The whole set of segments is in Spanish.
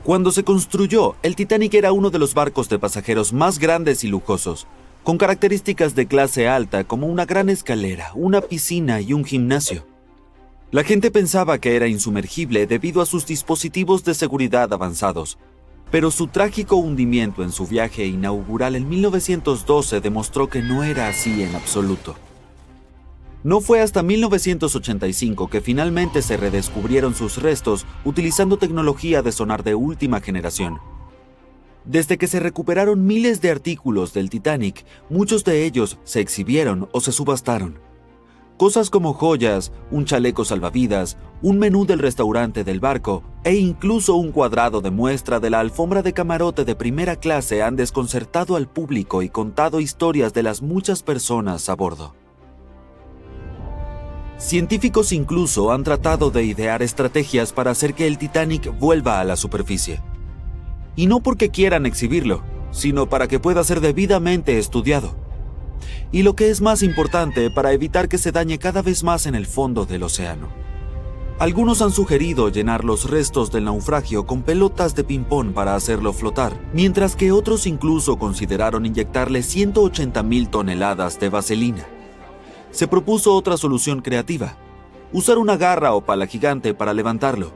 Cuando se construyó, el Titanic era uno de los barcos de pasajeros más grandes y lujosos, con características de clase alta como una gran escalera, una piscina y un gimnasio. La gente pensaba que era insumergible debido a sus dispositivos de seguridad avanzados, pero su trágico hundimiento en su viaje inaugural en 1912 demostró que no era así en absoluto. No fue hasta 1985 que finalmente se redescubrieron sus restos utilizando tecnología de sonar de última generación. Desde que se recuperaron miles de artículos del Titanic, muchos de ellos se exhibieron o se subastaron. Cosas como joyas, un chaleco salvavidas, un menú del restaurante del barco e incluso un cuadrado de muestra de la alfombra de camarote de primera clase han desconcertado al público y contado historias de las muchas personas a bordo. Científicos incluso han tratado de idear estrategias para hacer que el Titanic vuelva a la superficie. Y no porque quieran exhibirlo, sino para que pueda ser debidamente estudiado. Y lo que es más importante, para evitar que se dañe cada vez más en el fondo del océano. Algunos han sugerido llenar los restos del naufragio con pelotas de ping-pong para hacerlo flotar, mientras que otros incluso consideraron inyectarle 180,000 toneladas de vaselina. Se propuso otra solución creativa: usar una garra o pala gigante para levantarlo.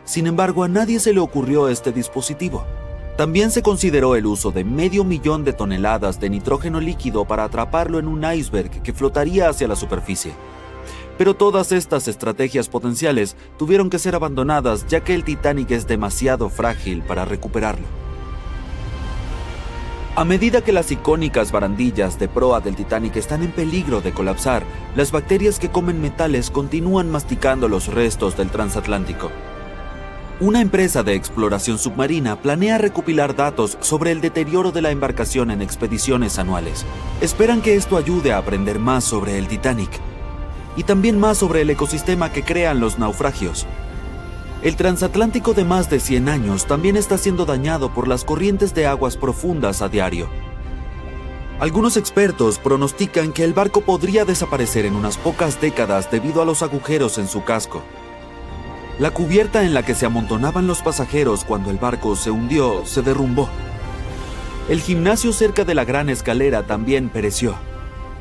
Sin embargo, a nadie se le ocurrió este dispositivo. También se consideró el uso de 500,000 de toneladas de nitrógeno líquido para atraparlo en un iceberg que flotaría hacia la superficie. Pero todas estas estrategias potenciales tuvieron que ser abandonadas, ya que el Titanic es demasiado frágil para recuperarlo. A medida que las icónicas barandillas de proa del Titanic están en peligro de colapsar, las bacterias que comen metales continúan masticando los restos del transatlántico. Una empresa de exploración submarina planea recopilar datos sobre el deterioro de la embarcación en expediciones anuales. Esperan que esto ayude a aprender más sobre el Titanic y también más sobre el ecosistema que crean los naufragios. El transatlántico de más de 100 años también está siendo dañado por las corrientes de aguas profundas a diario. Algunos expertos pronostican que el barco podría desaparecer en unas pocas décadas debido a los agujeros en su casco. La cubierta en la que se amontonaban los pasajeros cuando el barco se hundió se derrumbó. El gimnasio cerca de la gran escalera también pereció.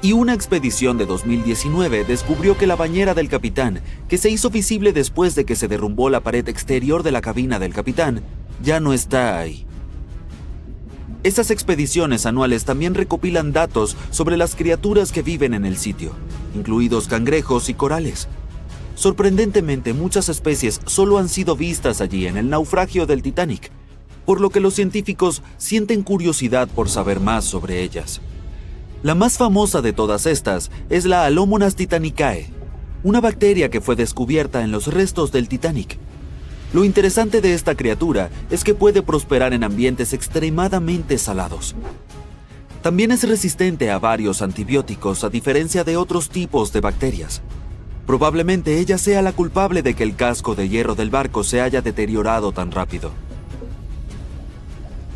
Y una expedición de 2019 descubrió que la bañera del capitán, que se hizo visible después de que se derrumbó la pared exterior de la cabina del capitán, ya no está ahí. Estas expediciones anuales también recopilan datos sobre las criaturas que viven en el sitio, incluidos cangrejos y corales. Sorprendentemente, muchas especies solo han sido vistas allí en el naufragio del Titanic, por lo que los científicos sienten curiosidad por saber más sobre ellas. La más famosa de todas estas es la Alomonas titanicae, una bacteria que fue descubierta en los restos del Titanic. Lo interesante de esta criatura es que puede prosperar en ambientes extremadamente salados. También es resistente a varios antibióticos, a diferencia de otros tipos de bacterias. Probablemente ella sea la culpable de que el casco de hierro del barco se haya deteriorado tan rápido.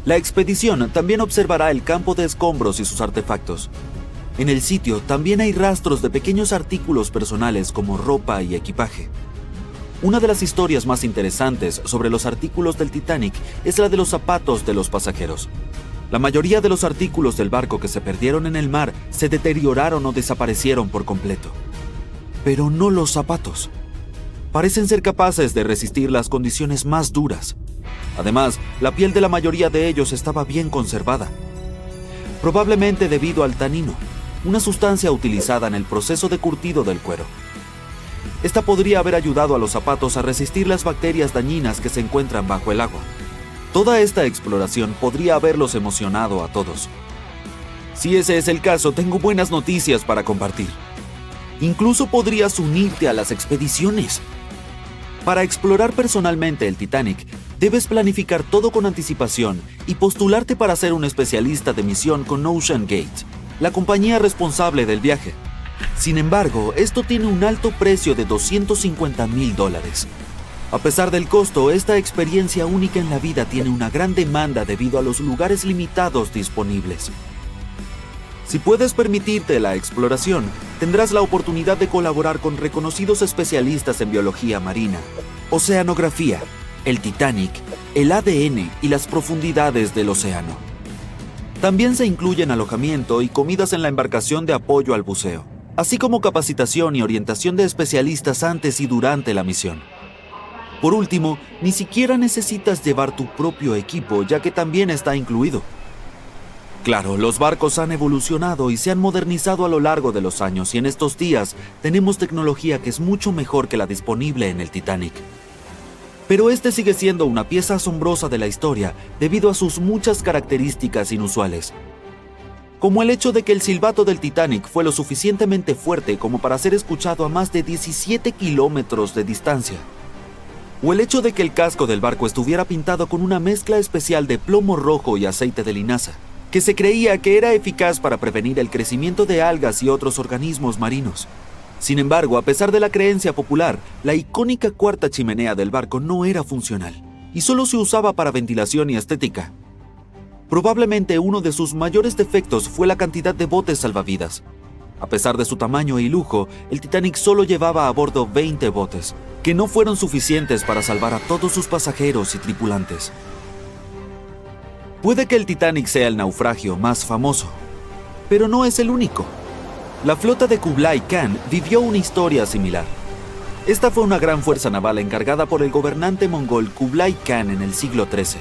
La expedición también observará el campo de escombros y sus artefactos. En el sitio también hay rastros de pequeños artículos personales como ropa y equipaje. Una de las historias más interesantes sobre los artículos del Titanic es la de los zapatos de los pasajeros. La mayoría de los artículos del barco que se perdieron en el mar se deterioraron o desaparecieron por completo. Pero no los zapatos. Parecen ser capaces de resistir las condiciones más duras. Además, la piel de la mayoría de ellos estaba bien conservada. Probablemente debido al tanino, una sustancia utilizada en el proceso de curtido del cuero. Esta podría haber ayudado a los zapatos a resistir las bacterias dañinas que se encuentran bajo el agua. Toda esta exploración podría haberlos emocionado a todos. Si ese es el caso, tengo buenas noticias para compartir. Incluso podrías unirte a las expediciones. Para explorar personalmente el Titanic, debes planificar todo con anticipación y postularte para ser un especialista de misión con OceanGate, la compañía responsable del viaje. Sin embargo, esto tiene un alto precio de $250,000. A pesar del costo, esta experiencia única en la vida tiene una gran demanda debido a los lugares limitados disponibles. Si puedes permitirte la exploración, tendrás la oportunidad de colaborar con reconocidos especialistas en biología marina, oceanografía el Titanic, el ADN y las profundidades del océano. También se incluyen alojamiento y comidas en la embarcación de apoyo al buceo, así como capacitación y orientación de especialistas antes y durante la misión. Por último, ni siquiera necesitas llevar tu propio equipo, ya que también está incluido. Claro, los barcos han evolucionado y se han modernizado a lo largo de los años, y en estos días tenemos tecnología que es mucho mejor que la disponible en el Titanic. Pero este sigue siendo una pieza asombrosa de la historia debido a sus muchas características inusuales. Como el hecho de que el silbato del Titanic fue lo suficientemente fuerte como para ser escuchado a más de 17 kilómetros de distancia. O el hecho de que el casco del barco estuviera pintado con una mezcla especial de plomo rojo y aceite de linaza, que se creía que era eficaz para prevenir el crecimiento de algas y otros organismos marinos. Sin embargo, a pesar de la creencia popular, la icónica cuarta chimenea del barco no era funcional y solo se usaba para ventilación y estética. Probablemente uno de sus mayores defectos fue la cantidad de botes salvavidas. A pesar de su tamaño y lujo, el Titanic solo llevaba a bordo 20 botes, que no fueron suficientes para salvar a todos sus pasajeros y tripulantes. Puede que el Titanic sea el naufragio más famoso, pero no es el único. La flota de Kublai Khan vivió una historia similar. Esta fue una gran fuerza naval encargada por el gobernante mongol Kublai Khan en el siglo XIII.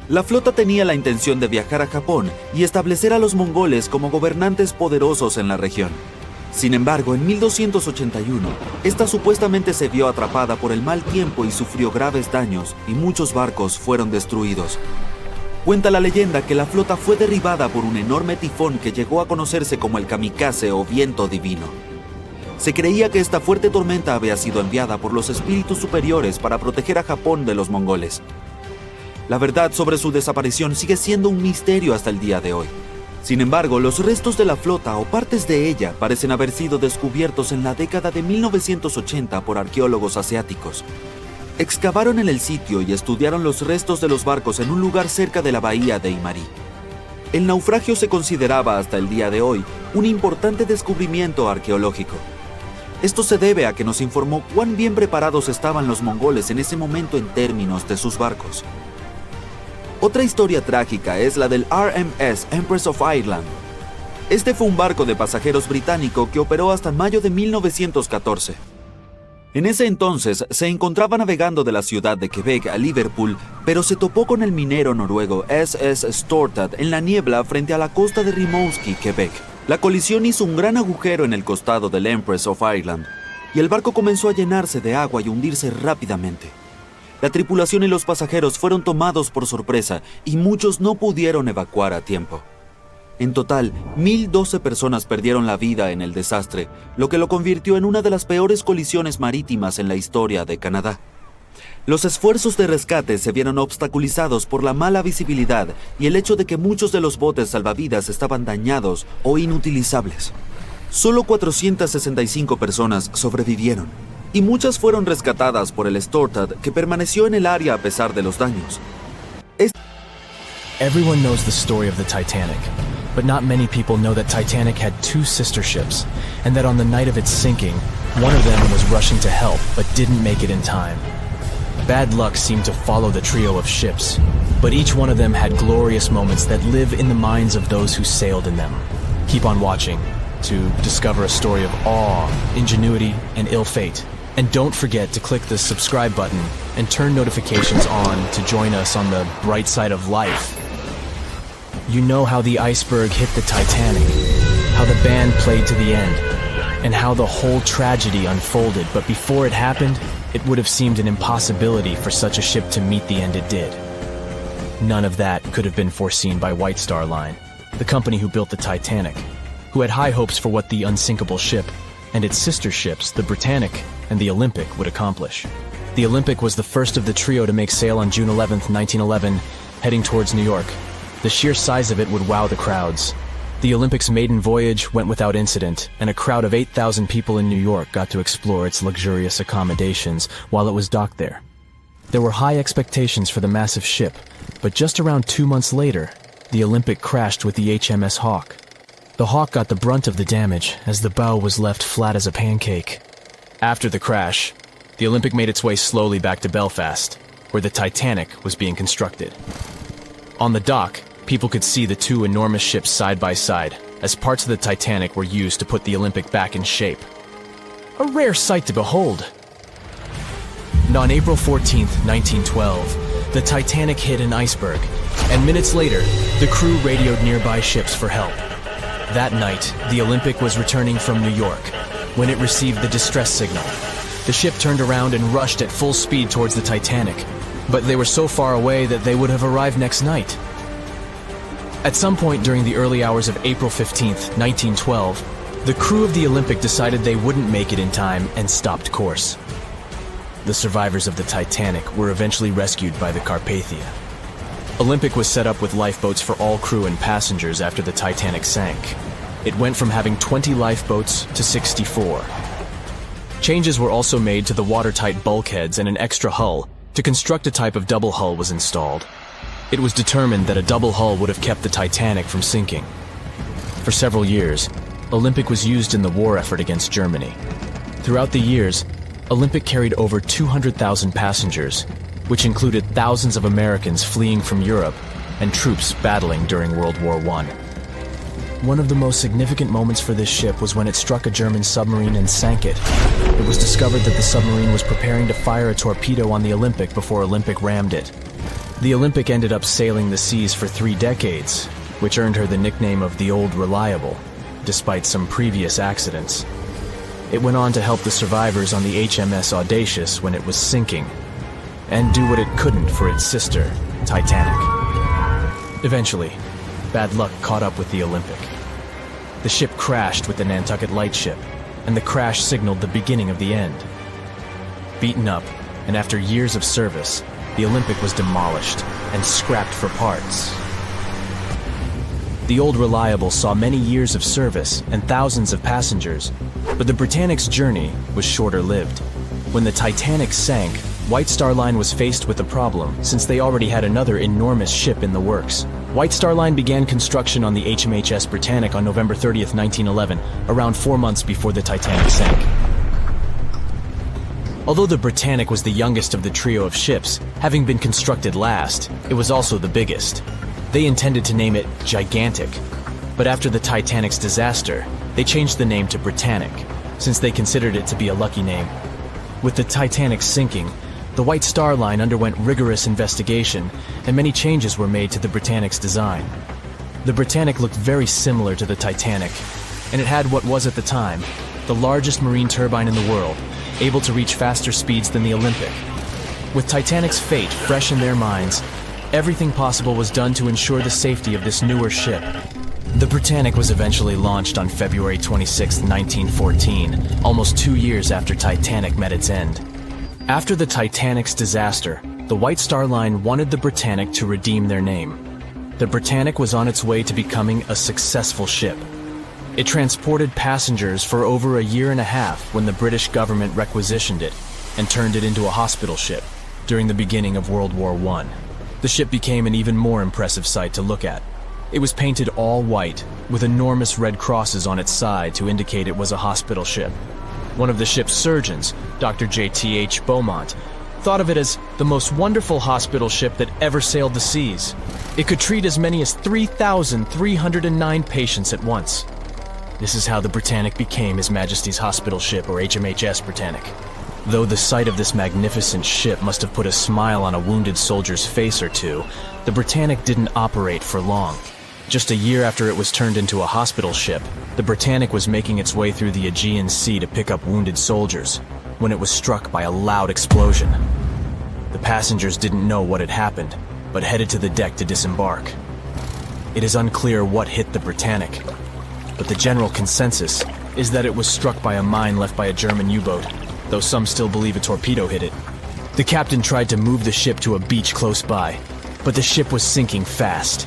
La flota tenía la intención de viajar a Japón y establecer a los mongoles como gobernantes poderosos en la región. Sin embargo, en 1281, esta supuestamente se vio atrapada por el mal tiempo y sufrió graves daños, y muchos barcos fueron destruidos. Cuenta la leyenda que la flota fue derribada por un enorme tifón que llegó a conocerse como el kamikaze o viento divino. Se creía que esta fuerte tormenta había sido enviada por los espíritus superiores para proteger a Japón de los mongoles. La verdad sobre su desaparición sigue siendo un misterio hasta el día de hoy. Sin embargo, los restos de la flota o partes de ella parecen haber sido descubiertos en la década de 1980 por arqueólogos asiáticos. Excavaron en el sitio y estudiaron los restos de los barcos en un lugar cerca de la bahía de Imari. El naufragio se consideraba hasta el día de hoy un importante descubrimiento arqueológico. Esto se debe a que nos informó cuán bien preparados estaban los mongoles en ese momento en términos de sus barcos. Otra historia trágica es la del RMS Empress of Ireland. Este fue un barco de pasajeros británico que operó hasta mayo de 1914. En ese entonces se encontraba navegando de la ciudad de Quebec a Liverpool, pero se topó con el minero noruego SS Stortad en la niebla frente a la costa de Rimouski, Quebec. La colisión hizo un gran agujero en el costado del Empress of Ireland, y el barco comenzó a llenarse de agua y hundirse rápidamente. La tripulación y los pasajeros fueron tomados por sorpresa y muchos no pudieron evacuar a tiempo. En total, 1,012 personas perdieron la vida en el desastre, lo que lo convirtió en una de las peores colisiones marítimas en la historia de Canadá. Los esfuerzos de rescate se vieron obstaculizados por la mala visibilidad y el hecho de que muchos de los botes salvavidas estaban dañados o inutilizables. Solo 465 personas sobrevivieron, y muchas fueron rescatadas por el Stortad, que permaneció en el área a pesar de los daños. Everyone knows the story of the Titanic, but not many people know that Titanic had two sister ships, and that on the night of its sinking, one of them was rushing to help but didn't make it in time. Bad luck seemed to follow the trio of ships, but each one of them had glorious moments that live in the minds of those who sailed in them. Keep on watching to discover a story of awe, ingenuity, and ill fate. And don't forget to click the subscribe button and turn notifications on to join us on the bright side of life. You know how the iceberg hit the Titanic, how the band played to the end, and how the whole tragedy unfolded, but before it happened, it would have seemed an impossibility for such a ship to meet the end it did. None of that could have been foreseen by White Star Line, the company who built the Titanic, who had high hopes for what the unsinkable ship and its sister ships, the Britannic and the Olympic, would accomplish. The Olympic was the first of the trio to make sail on June 11th, 1911, heading towards New York. The sheer size of it would wow the crowds. The Olympic's maiden voyage went without incident, and a crowd of 8,000 people in New York got to explore its luxurious accommodations while it was docked there. There were high expectations for the massive ship, but just around 2 months later, the Olympic crashed with the HMS Hawke. The Hawke got the brunt of the damage, as the bow was left flat as a pancake. After the crash, the Olympic made its way slowly back to Belfast, where the Titanic was being constructed. On the dock, people could see the two enormous ships side by side, as parts of the Titanic were used to put the Olympic back in shape. A rare sight to behold. And on April 14th, 1912, the Titanic hit an iceberg, and minutes later, the crew radioed nearby ships for help. That night, the Olympic was returning from New York when it received the distress signal. The ship turned around and rushed at full speed towards the Titanic, but they were so far away that they would have arrived next night. At some point during the early hours of April 15th, 1912, the crew of the Olympic decided they wouldn't make it in time and stopped course. The survivors of the Titanic were eventually rescued by the Carpathia. Olympic was set up with lifeboats for all crew and passengers after the Titanic sank. It went from having 20 lifeboats to 64. Changes were also made to the watertight bulkheads, and an extra hull to construct a type of double hull was installed. It was determined that a double hull would have kept the Titanic from sinking. For several years, Olympic was used in the war effort against Germany. Throughout the years, Olympic carried over 200,000 passengers, which included thousands of Americans fleeing from Europe and troops battling during World War I. One of the most significant moments for this ship was when it struck a German submarine and sank it. It was discovered that the submarine was preparing to fire a torpedo on the Olympic before Olympic rammed it. The Olympic ended up sailing the seas for 3 decades, which earned her the nickname of the Old Reliable, despite some previous accidents. It went on to help the survivors on the HMS Audacious when it was sinking, and do what it couldn't for its sister, Titanic. Eventually, bad luck caught up with the Olympic. The ship crashed with the Nantucket Lightship, and the crash signaled the beginning of the end. Beaten up, and after years of service, the Olympic was demolished and scrapped for parts. The Old Reliable saw many years of service and thousands of passengers, but the Britannic's journey was shorter-lived. When the Titanic sank, White Star Line was faced with a problem since they already had another enormous ship in the works. White Star Line began construction on the HMHS Britannic on November 30th, 1911, around 4 months before the Titanic sank. Although the Britannic was the youngest of the trio of ships, having been constructed last, it was also the biggest. They intended to name it Gigantic, but after the Titanic's disaster, they changed the name to Britannic, since they considered it to be a lucky name. With the Titanic sinking, the White Star Line underwent rigorous investigation, and many changes were made to the Britannic's design. The Britannic looked very similar to the Titanic, and it had what was at the time the largest marine turbine in the world, able to reach faster speeds than the Olympic. With Titanic's fate fresh in their minds, everything possible was done to ensure the safety of this newer ship. The Britannic was eventually launched on February 26, 1914, almost 2 years after Titanic met its end. After the Titanic's disaster, the White Star Line wanted the Britannic to redeem their name. The Britannic was on its way to becoming a successful ship. It transported passengers for over a year and a half when the British government requisitioned it and turned it into a hospital ship during the beginning of World War I. The ship became an even more impressive sight to look at. It was painted all white, with enormous red crosses on its side to indicate it was a hospital ship. One of the ship's surgeons, Dr. J.T.H. Beaumont, thought of it as the most wonderful hospital ship that ever sailed the seas. It could treat as many as 3,309 patients at once. This is how the Britannic became His Majesty's Hospital Ship, or HMHS Britannic. Though the sight of this magnificent ship must have put a smile on a wounded soldier's face or two, the Britannic didn't operate for long. Just a year after it was turned into a hospital ship, the Britannic was making its way through the Aegean Sea to pick up wounded soldiers, when it was struck by a loud explosion. The passengers didn't know what had happened, but headed to the deck to disembark. It is unclear what hit the Britannic, but the general consensus is that it was struck by a mine left by a German U-boat, though some still believe a torpedo hit it. The captain tried to move the ship to a beach close by, but the ship was sinking fast.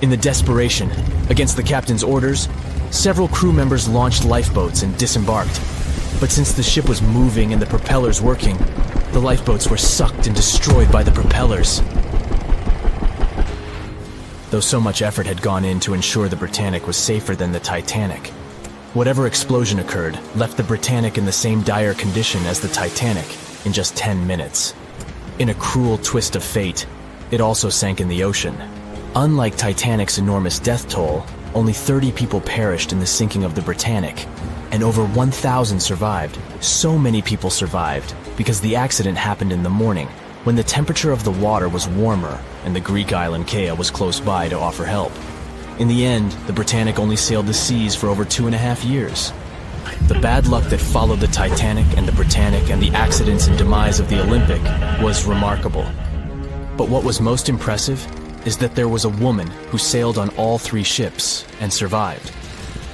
In the desperation, against the captain's orders, several crew members launched lifeboats and disembarked. But since the ship was moving and the propellers working, the lifeboats were sucked and destroyed by the propellers. Though so much effort had gone in to ensure the Britannic was safer than the Titanic, whatever explosion occurred left the Britannic in the same dire condition as the Titanic in just 10 minutes. In a cruel twist of fate, it also sank in the ocean. Unlike Titanic's enormous death toll, only 30 people perished in the sinking of the Britannic, and over 1,000 survived. So many people survived because the accident happened in the morning, when the temperature of the water was warmer and the Greek island Kea was close by to offer help. In the end, the Britannic only sailed the seas for over 2.5 years. The bad luck that followed the Titanic and the Britannic and the accidents and demise of the Olympic was remarkable. But what was most impressive is that there was a woman who sailed on all 3 ships and survived.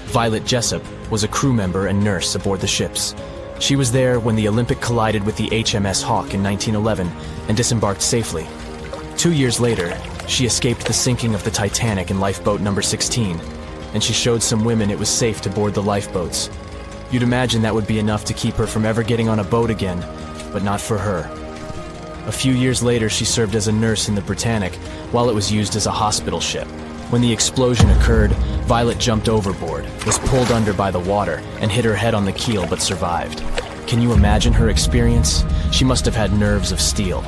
Violet Jessup was a crew member and nurse aboard the ships. She was there when the Olympic collided with the HMS Hawk in 1911 and disembarked safely. 2 years later, she escaped the sinking of the Titanic in lifeboat number 16, and she showed some women it was safe to board the lifeboats. You'd imagine that would be enough to keep her from ever getting on a boat again, but not for her. A few years later, she served as a nurse in the Britannic while it was used as a hospital ship. When the explosion occurred, Violet jumped overboard, was pulled under by the water, and hit her head on the keel but survived. Can you imagine her experience? She must have had nerves of steel.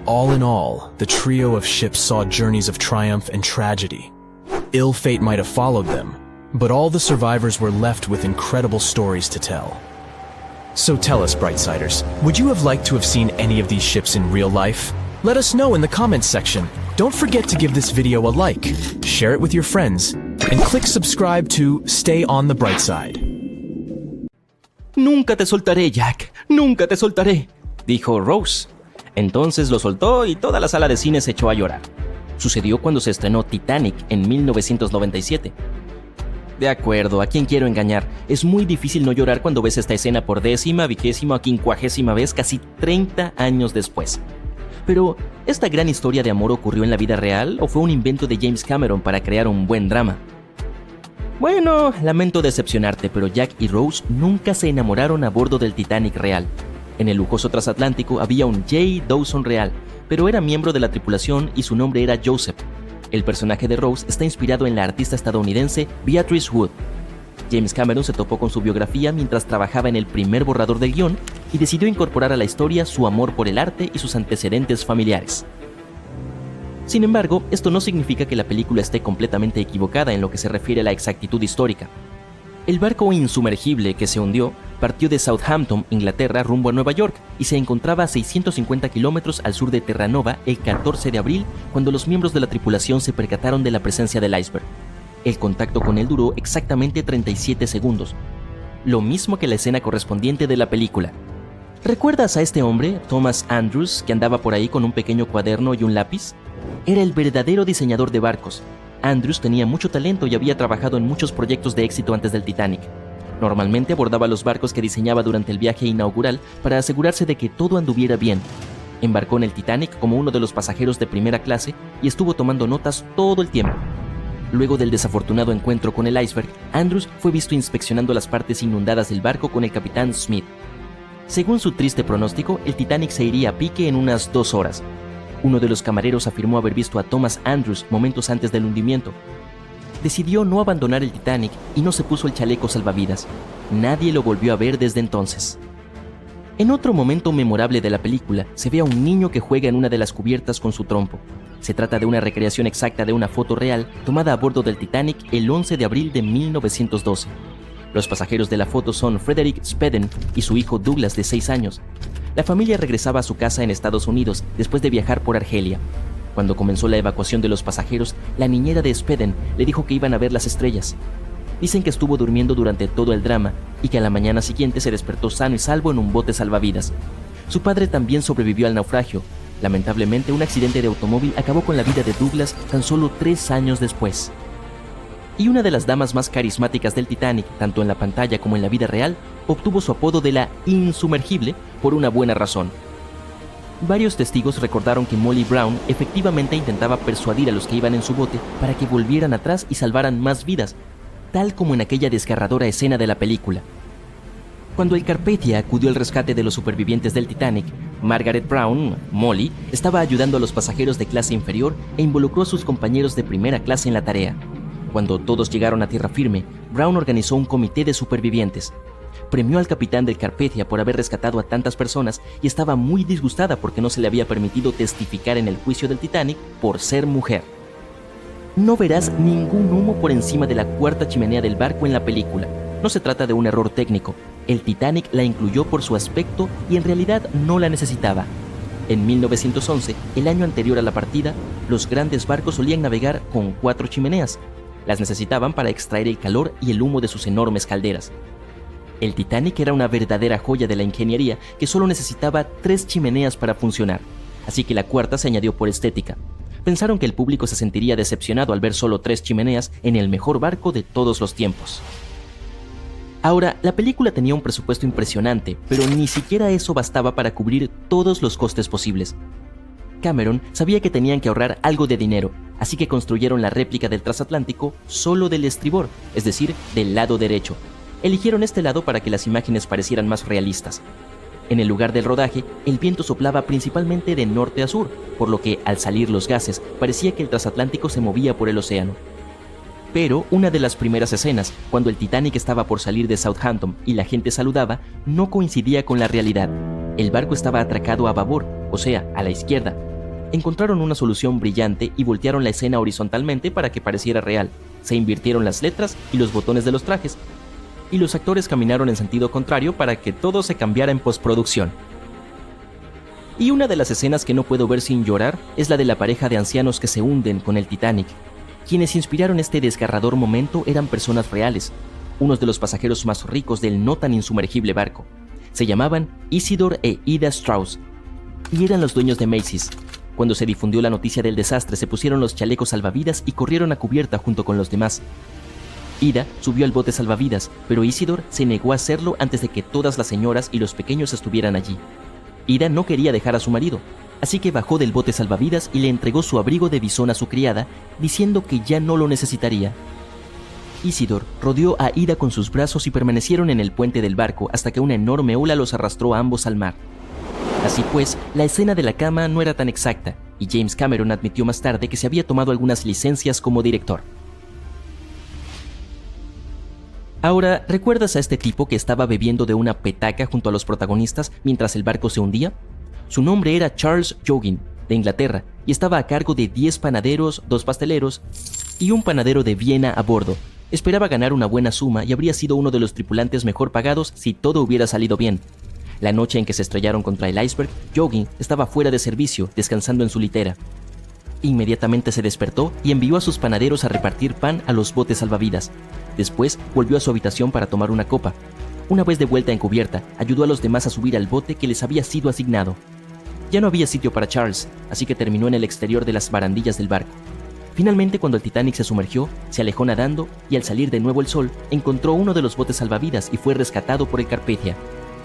All in all, the trio of ships saw journeys of triumph and tragedy. Ill fate might have followed them, but all the survivors were left with incredible stories to tell. So tell us, Brightsiders, would you have liked to have seen any of these ships in real life? Let us know in the comments section. Don't forget to give this video a like, share it with your friends, and click subscribe to stay on the bright side. «Nunca te soltaré, Jack, nunca te soltaré», dijo Rose. Entonces lo soltó y toda la sala de cine se echó a llorar. Sucedió cuando se estrenó Titanic en 1997. De acuerdo, ¿a quién quiero engañar? Es muy difícil no llorar cuando ves esta escena por 10ª, 20ª o 50ª vez casi 30 años después. Pero, ¿esta gran historia de amor ocurrió en la vida real o fue un invento de James Cameron para crear un buen drama? Bueno, lamento decepcionarte, pero Jack y Rose nunca se enamoraron a bordo del Titanic real. En el lujoso transatlántico había un J. Dawson real, pero era miembro de la tripulación y su nombre era Joseph. El personaje de Rose está inspirado en la artista estadounidense Beatrice Wood. James Cameron se topó con su biografía mientras trabajaba en el primer borrador del guión y decidió incorporar a la historia su amor por el arte y sus antecedentes familiares. Sin embargo, esto no significa que la película esté completamente equivocada en lo que se refiere a la exactitud histórica. El barco insumergible que se hundió partió de Southampton, Inglaterra, rumbo a Nueva York y se encontraba a 650 kilómetros al sur de Terranova el 14 de abril cuando los miembros de la tripulación se percataron de la presencia del iceberg. El contacto con él duró exactamente 37 segundos, lo mismo que la escena correspondiente de la película. ¿Recuerdas a este hombre, Thomas Andrews, que andaba por ahí con un pequeño cuaderno y un lápiz? Era el verdadero diseñador de barcos. Andrews tenía mucho talento y había trabajado en muchos proyectos de éxito antes del Titanic. Normalmente abordaba los barcos que diseñaba durante el viaje inaugural para asegurarse de que todo anduviera bien. Embarcó en el Titanic como uno de los pasajeros de primera clase y estuvo tomando notas todo el tiempo. Luego del desafortunado encuentro con el iceberg, Andrews fue visto inspeccionando las partes inundadas del barco con el capitán Smith. Según su triste pronóstico, el Titanic se iría a pique en unas 2 horas. Uno de los camareros afirmó haber visto a Thomas Andrews momentos antes del hundimiento. Decidió no abandonar el Titanic y no se puso el chaleco salvavidas. Nadie lo volvió a ver desde entonces. En otro momento memorable de la película, se ve a un niño que juega en una de las cubiertas con su trompo. Se trata de una recreación exacta de una foto real tomada a bordo del Titanic el 11 de abril de 1912. Los pasajeros de la foto son Frederick Speden y su hijo Douglas, de 6 años. La familia regresaba a su casa en Estados Unidos después de viajar por Argelia. Cuando comenzó la evacuación de los pasajeros, la niñera de Speden le dijo que iban a ver las estrellas. Dicen que estuvo durmiendo durante todo el drama y que a la mañana siguiente se despertó sano y salvo en un bote salvavidas. Su padre también sobrevivió al naufragio. Lamentablemente, un accidente de automóvil acabó con la vida de Douglas tan solo 3 años después. Y una de las damas más carismáticas del Titanic, tanto en la pantalla como en la vida real, obtuvo su apodo de la insumergible por una buena razón. Varios testigos recordaron que Molly Brown efectivamente intentaba persuadir a los que iban en su bote para que volvieran atrás y salvaran más vidas, tal como en aquella desgarradora escena de la película. Cuando el Carpathia acudió al rescate de los supervivientes del Titanic, Margaret Brown, Molly, estaba ayudando a los pasajeros de clase inferior e involucró a sus compañeros de primera clase en la tarea. Cuando todos llegaron a tierra firme, Brown organizó un comité de supervivientes. premió al capitán del Carpathia por haber rescatado a tantas personas y estaba muy disgustada porque no se le había permitido testificar en el juicio del Titanic por ser mujer. No verás ningún humo por encima de la cuarta chimenea del barco en la película. No se trata de un error técnico. El Titanic la incluyó por su aspecto y en realidad no la necesitaba. En 1911, el año anterior a la partida, los grandes barcos solían navegar con 4 chimeneas. Las necesitaban para extraer el calor y el humo de sus enormes calderas. El Titanic era una verdadera joya de la ingeniería que solo necesitaba 3 chimeneas para funcionar, así que la cuarta se añadió por estética. Pensaron que el público se sentiría decepcionado al ver solo 3 chimeneas en el mejor barco de todos los tiempos. Ahora, la película tenía un presupuesto impresionante, pero ni siquiera eso bastaba para cubrir todos los costes posibles. Cameron sabía que tenían que ahorrar algo de dinero, así que construyeron la réplica del transatlántico solo del estribor, es decir, del lado derecho. Eligieron este lado para que las imágenes parecieran más realistas. En el lugar del rodaje, el viento soplaba principalmente de norte a sur, por lo que, al salir los gases, parecía que el transatlántico se movía por el océano. Pero una de las primeras escenas, cuando el Titanic estaba por salir de Southampton y la gente saludaba, no coincidía con la realidad. El barco estaba atracado a babor, o sea, a la izquierda. Encontraron una solución brillante y voltearon la escena horizontalmente para que pareciera real. Se invirtieron las letras y los botones de los trajes, y los actores caminaron en sentido contrario para que todo se cambiara en postproducción. Y una de las escenas que no puedo ver sin llorar es la de la pareja de ancianos que se hunden con el Titanic. Quienes inspiraron este desgarrador momento eran personas reales, unos de los pasajeros más ricos del no tan insumergible barco. Se llamaban Isidore e Ida Strauss, y eran los dueños de Macy's. Cuando se difundió la noticia del desastre, se pusieron los chalecos salvavidas y corrieron a cubierta junto con los demás. Ida subió al bote salvavidas, pero Isidore se negó a hacerlo antes de que todas las señoras y los pequeños estuvieran allí. Ida no quería dejar a su marido, así que bajó del bote salvavidas y le entregó su abrigo de bisón a su criada, diciendo que ya no lo necesitaría. Isidore rodeó a Ida con sus brazos y permanecieron en el puente del barco hasta que una enorme ola los arrastró a ambos al mar. Así pues, la escena de la cama no era tan exacta, y James Cameron admitió más tarde que se había tomado algunas licencias como director. Ahora, ¿recuerdas a este tipo que estaba bebiendo de una petaca junto a los protagonistas mientras el barco se hundía? Su nombre era Charles Joughin, de Inglaterra, y estaba a cargo de 10 panaderos, 2 pasteleros y un panadero de Viena a bordo. Esperaba ganar una buena suma y habría sido uno de los tripulantes mejor pagados si todo hubiera salido bien. La noche en que se estrellaron contra el iceberg, Joughin estaba fuera de servicio, descansando en su litera. Inmediatamente se despertó y envió a sus panaderos a repartir pan a los botes salvavidas. Después volvió a su habitación para tomar una copa. Una vez de vuelta en cubierta, ayudó a los demás a subir al bote que les había sido asignado. Ya no había sitio para Charles, así que terminó en el exterior de las barandillas del barco. Finalmente, cuando el Titanic se sumergió, se alejó nadando y al salir de nuevo el sol, encontró uno de los botes salvavidas y fue rescatado por el Carpathia.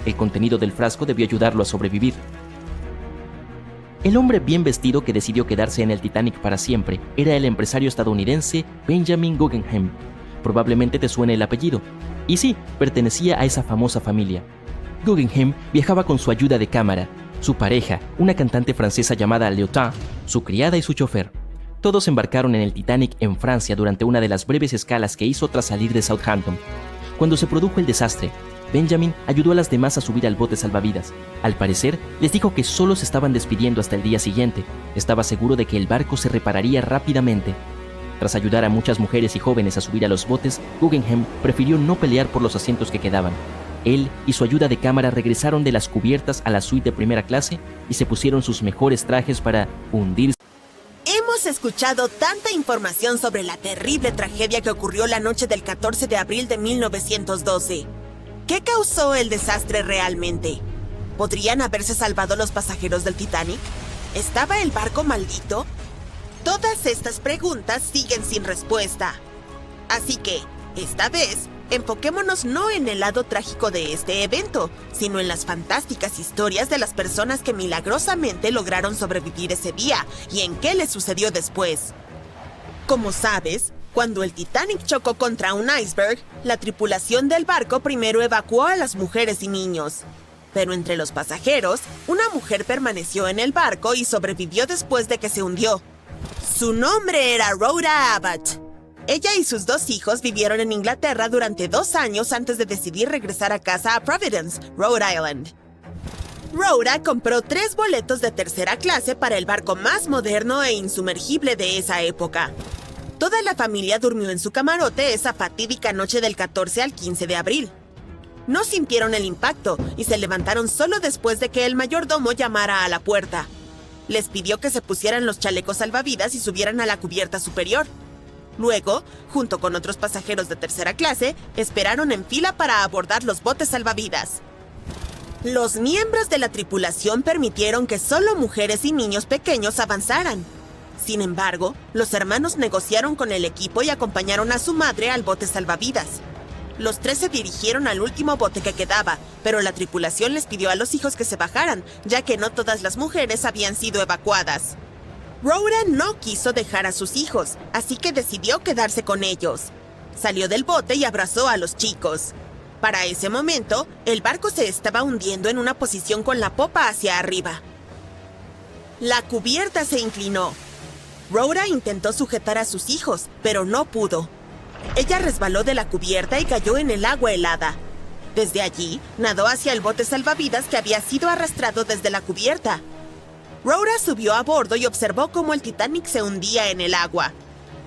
El contenido del frasco debió ayudarlo a sobrevivir. El hombre bien vestido que decidió quedarse en el Titanic para siempre era el empresario estadounidense Benjamin Guggenheim. Probablemente te suene el apellido. Y sí, pertenecía a esa famosa familia. Guggenheim viajaba con su ayuda de cámara, su pareja, una cantante francesa llamada Léotard, su criada y su chofer. Todos embarcaron en el Titanic en Francia durante una de las breves escalas que hizo tras salir de Southampton. Cuando se produjo el desastre, Benjamin ayudó a las demás a subir al bote salvavidas. Al parecer, les dijo que solo se estaban despidiendo hasta el día siguiente. Estaba seguro de que el barco se repararía rápidamente. Tras ayudar a muchas mujeres y jóvenes a subir a los botes, Guggenheim prefirió no pelear por los asientos que quedaban. Él y su ayuda de cámara regresaron de las cubiertas a la suite de primera clase y se pusieron sus mejores trajes para hundirse. Hemos escuchado tanta información sobre la terrible tragedia que ocurrió la noche del 14 de abril de 1912. ¿Qué causó el desastre realmente? ¿Podrían haberse salvado los pasajeros del Titanic? ¿Estaba el barco maldito? Todas estas preguntas siguen sin respuesta. Así que, esta vez, enfoquémonos no en el lado trágico de este evento, sino en las fantásticas historias de las personas que milagrosamente lograron sobrevivir ese día y en qué les sucedió después. Como sabes, cuando el Titanic chocó contra un iceberg, la tripulación del barco primero evacuó a las mujeres y niños. Pero entre los pasajeros, una mujer permaneció en el barco y sobrevivió después de que se hundió. Su nombre era Rhoda Abbott. Ella y sus 2 hijos vivieron en Inglaterra durante 2 años antes de decidir regresar a casa a Providence, Rhode Island. Rhoda compró 3 boletos de tercera clase para el barco más moderno e insumergible de esa época. Toda la familia durmió en su camarote esa fatídica noche del 14 al 15 de abril. No sintieron el impacto y se levantaron solo después de que el mayordomo llamara a la puerta. Les pidió que se pusieran los chalecos salvavidas y subieran a la cubierta superior. Luego, junto con otros pasajeros de tercera clase, esperaron en fila para abordar los botes salvavidas. Los miembros de la tripulación permitieron que solo mujeres y niños pequeños avanzaran. Sin embargo, los hermanos negociaron con el equipo y acompañaron a su madre al bote salvavidas. Los 3 se dirigieron al último bote que quedaba, pero la tripulación les pidió a los hijos que se bajaran, ya que no todas las mujeres habían sido evacuadas. Rhoda no quiso dejar a sus hijos, así que decidió quedarse con ellos. Salió del bote y abrazó a los chicos. Para ese momento, el barco se estaba hundiendo en una posición con la popa hacia arriba. La cubierta se inclinó. Rhoda intentó sujetar a sus hijos, pero no pudo. Ella resbaló de la cubierta y cayó en el agua helada. Desde allí, nadó hacia el bote salvavidas que había sido arrastrado desde la cubierta. Rhoda subió a bordo y observó cómo el Titanic se hundía en el agua.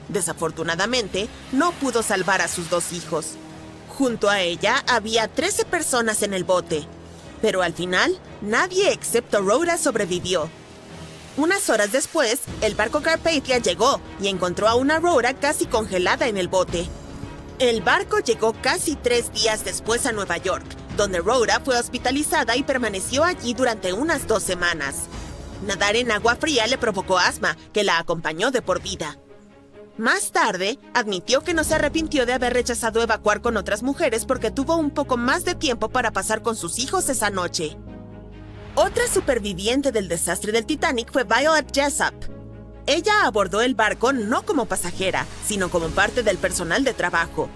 Desafortunadamente, no pudo salvar a sus 2 hijos. Junto a ella había 13 personas en el bote, pero al final, nadie excepto Rhoda sobrevivió. Unas horas después, el barco Carpathia llegó y encontró a una Rhoda casi congelada en el bote. El barco llegó casi 3 días después a Nueva York, donde Rhoda fue hospitalizada y permaneció allí durante unas 2 semanas. Nadar en agua fría le provocó asma, que la acompañó de por vida. Más tarde, admitió que no se arrepintió de haber rechazado evacuar con otras mujeres porque tuvo un poco más de tiempo para pasar con sus hijos esa noche. Otra superviviente del desastre del Titanic fue Violet Jessop. Ella abordó el barco no como pasajera, sino como parte del personal de trabajo.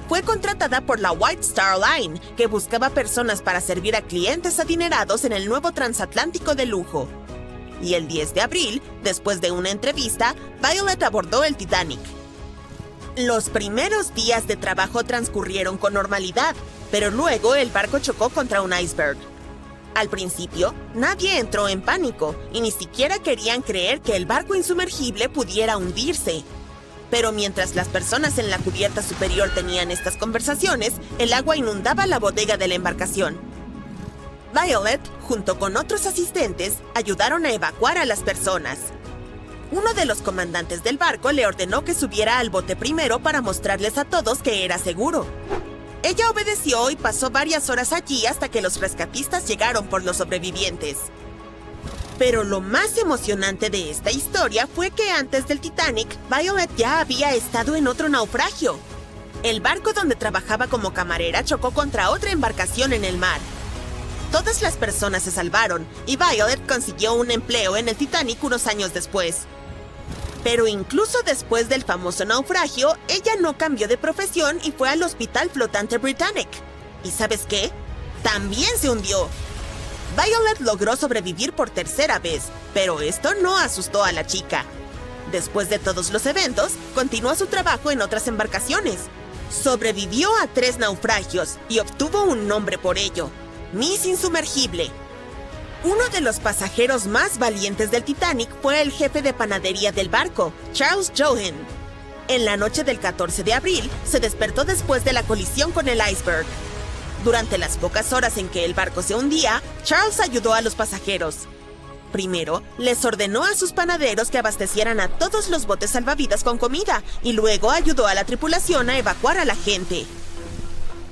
Fue contratada por la White Star Line, que buscaba personas para servir a clientes adinerados en el nuevo transatlántico de lujo. Y el 10 de abril, después de una entrevista, Violet abordó el Titanic. Los primeros días de trabajo transcurrieron con normalidad, pero luego el barco chocó contra un iceberg. Al principio, nadie entró en pánico y ni siquiera querían creer que el barco insumergible pudiera hundirse. Pero mientras las personas en la cubierta superior tenían estas conversaciones, el agua inundaba la bodega de la embarcación. Violet, junto con otros asistentes, ayudaron a evacuar a las personas. Uno de los comandantes del barco le ordenó que subiera al bote primero para mostrarles a todos que era seguro. Ella obedeció y pasó varias horas allí hasta que los rescatistas llegaron por los sobrevivientes. Pero lo más emocionante de esta historia fue que antes del Titanic, Violet ya había estado en otro naufragio. El barco donde trabajaba como camarera chocó contra otra embarcación en el mar. Todas las personas se salvaron y Violet consiguió un empleo en el Titanic unos años después. Pero incluso después del famoso naufragio, ella no cambió de profesión y fue al Hospital Flotante Britannic. ¿Y sabes qué? También se hundió. Violet logró sobrevivir por tercera vez, pero esto no asustó a la chica. Después de todos los eventos, continuó su trabajo en otras embarcaciones. Sobrevivió a 3 naufragios y obtuvo un nombre por ello: Miss Insumergible. Uno de los pasajeros más valientes del Titanic fue el jefe de panadería del barco, Charles Johan. En la noche del 14 de abril, se despertó después de la colisión con el iceberg. Durante las pocas horas en que el barco se hundía, Charles ayudó a los pasajeros. Primero, les ordenó a sus panaderos que abastecieran a todos los botes salvavidas con comida y luego ayudó a la tripulación a evacuar a la gente.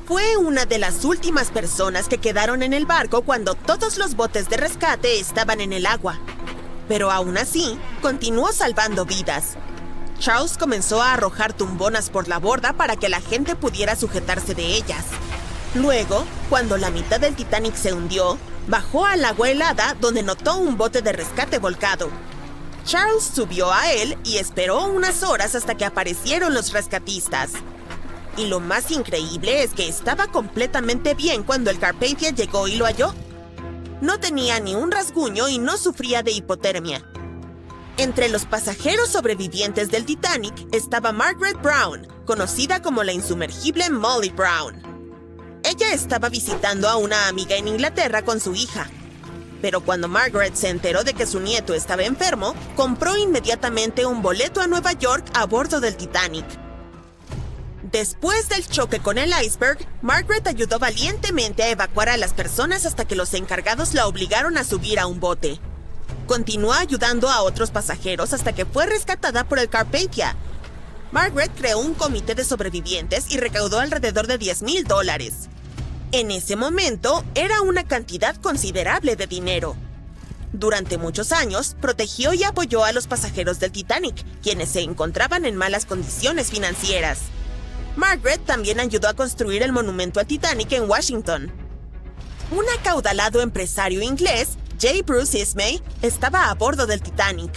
Fue una de las últimas personas que quedaron en el barco cuando todos los botes de rescate estaban en el agua. Pero aún así, continuó salvando vidas. Charles comenzó a arrojar tumbonas por la borda para que la gente pudiera sujetarse de ellas. Luego, cuando la mitad del Titanic se hundió, bajó al agua helada donde notó un bote de rescate volcado. Charles subió a él y esperó unas horas hasta que aparecieron los rescatistas. Y lo más increíble es que estaba completamente bien cuando el Carpathia llegó y lo halló. No tenía ni un rasguño y no sufría de hipotermia. Entre los pasajeros sobrevivientes del Titanic estaba Margaret Brown, conocida como la insumergible Molly Brown. Ella estaba visitando a una amiga en Inglaterra con su hija. Pero cuando Margaret se enteró de que su nieto estaba enfermo, compró inmediatamente un boleto a Nueva York a bordo del Titanic. Después del choque con el iceberg, Margaret ayudó valientemente a evacuar a las personas hasta que los encargados la obligaron a subir a un bote. Continuó ayudando a otros pasajeros hasta que fue rescatada por el Carpathia. Margaret creó un comité de sobrevivientes y recaudó alrededor de $10,000. En ese momento, era una cantidad considerable de dinero. Durante muchos años, protegió y apoyó a los pasajeros del Titanic, quienes se encontraban en malas condiciones financieras. Margaret también ayudó a construir el monumento al Titanic en Washington. Un acaudalado empresario inglés, J. Bruce Ismay, estaba a bordo del Titanic.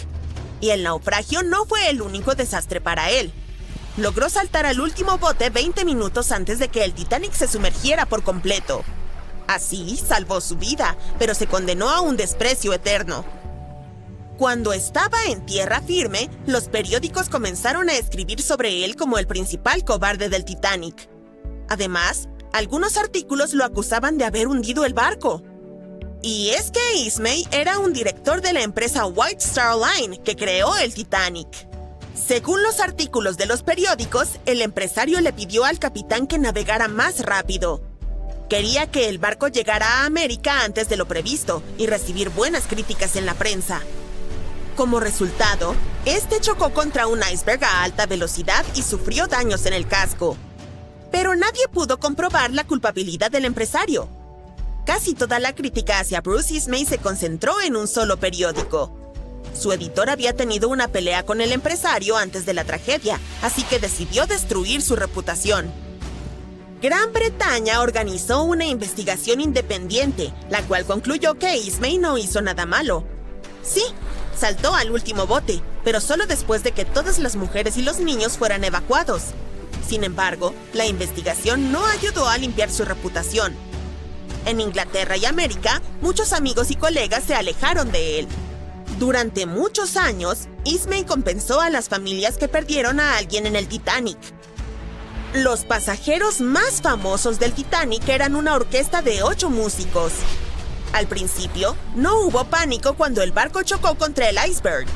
Y el naufragio no fue el único desastre para él. Logró saltar al último bote 20 minutos antes de que el Titanic se sumergiera por completo. Así, salvó su vida, pero se condenó a un desprecio eterno. Cuando estaba en tierra firme, los periódicos comenzaron a escribir sobre él como el principal cobarde del Titanic. Además, algunos artículos lo acusaban de haber hundido el barco. Y es que Ismay era un director de la empresa White Star Line que creó el Titanic. Según los artículos de los periódicos, el empresario le pidió al capitán que navegara más rápido. Quería que el barco llegara a América antes de lo previsto y recibir buenas críticas en la prensa. Como resultado, este chocó contra un iceberg a alta velocidad y sufrió daños en el casco. Pero nadie pudo comprobar la culpabilidad del empresario. Casi toda la crítica hacia Bruce Ismay se concentró en un solo periódico. Su editor había tenido una pelea con el empresario antes de la tragedia, así que decidió destruir su reputación. Gran Bretaña organizó una investigación independiente, la cual concluyó que Ismay no hizo nada malo. Sí, saltó al último bote, pero solo después de que todas las mujeres y los niños fueran evacuados. Sin embargo, la investigación no ayudó a limpiar su reputación. En Inglaterra y América, muchos amigos y colegas se alejaron de él. Durante muchos años, Ismay compensó a las familias que perdieron a alguien en el Titanic. Los pasajeros más famosos del Titanic eran una orquesta de 8 músicos. Al principio, no hubo pánico cuando el barco chocó contra el iceberg.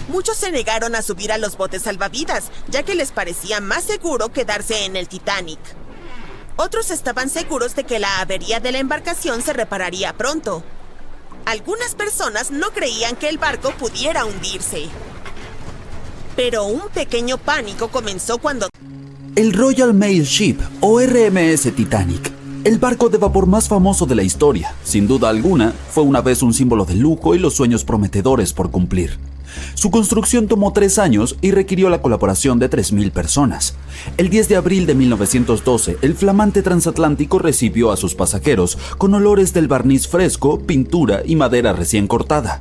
Muchos se negaron a subir a los botes salvavidas, ya que les parecía más seguro quedarse en el Titanic. Otros estaban seguros de que la avería de la embarcación se repararía pronto. Algunas personas no creían que el barco pudiera hundirse. Pero un pequeño pánico comenzó cuando... El Royal Mail Ship, o RMS Titanic, el barco de vapor más famoso de la historia, sin duda alguna, fue una vez un símbolo de lujo y los sueños prometedores por cumplir. Su construcción tomó 3 años y requirió la colaboración de 3,000 personas. El 10 de abril de 1912, el flamante transatlántico recibió a sus pasajeros con olores del barniz fresco, pintura y madera recién cortada.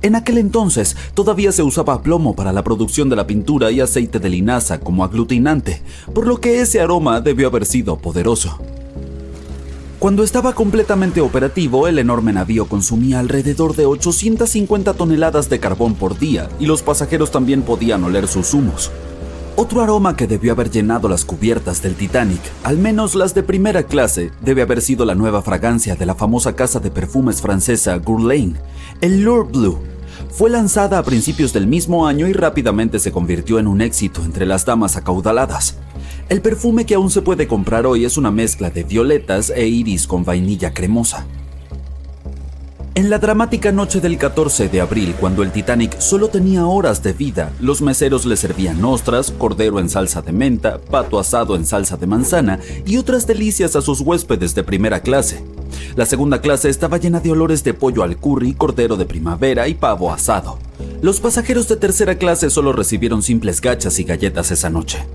En aquel entonces, todavía se usaba plomo para la producción de la pintura y aceite de linaza como aglutinante, por lo que ese aroma debió haber sido poderoso. Cuando estaba completamente operativo, el enorme navío consumía alrededor de 850 toneladas de carbón por día y los pasajeros también podían oler sus humos. Otro aroma que debió haber llenado las cubiertas del Titanic, al menos las de primera clase, debe haber sido la nueva fragancia de la famosa casa de perfumes francesa Guerlain, el L'Or Bleu. Fue lanzada a principios del mismo año y rápidamente se convirtió en un éxito entre las damas acaudaladas. El perfume que aún se puede comprar hoy es una mezcla de violetas e iris con vainilla cremosa. En la dramática noche del 14 de abril, cuando el Titanic solo tenía horas de vida, los meseros le servían ostras, cordero en salsa de menta, pato asado en salsa de manzana y otras delicias a sus huéspedes de primera clase. La segunda clase estaba llena de olores de pollo al curry, cordero de primavera y pavo asado. Los pasajeros de tercera clase solo recibieron simples gachas y galletas esa noche.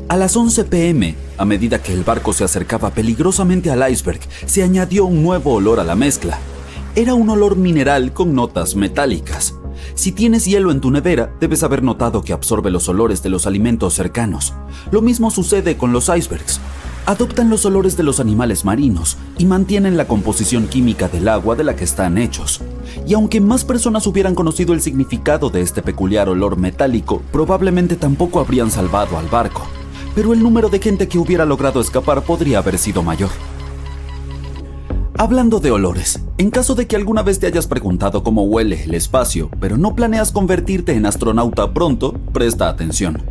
A las 11 p.m., a medida que el barco se acercaba peligrosamente al iceberg, se añadió un nuevo olor a la mezcla. Era un olor mineral con notas metálicas. Si tienes hielo en tu nevera, debes haber notado que absorbe los olores de los alimentos cercanos. Lo mismo sucede con los icebergs. Adoptan los olores de los animales marinos y mantienen la composición química del agua de la que están hechos. Y aunque más personas hubieran conocido el significado de este peculiar olor metálico, probablemente tampoco habrían salvado al barco. Pero el número de gente que hubiera logrado escapar podría haber sido mayor. Hablando de olores, en caso de que alguna vez te hayas preguntado cómo huele el espacio, pero no planeas convertirte en astronauta pronto, presta atención.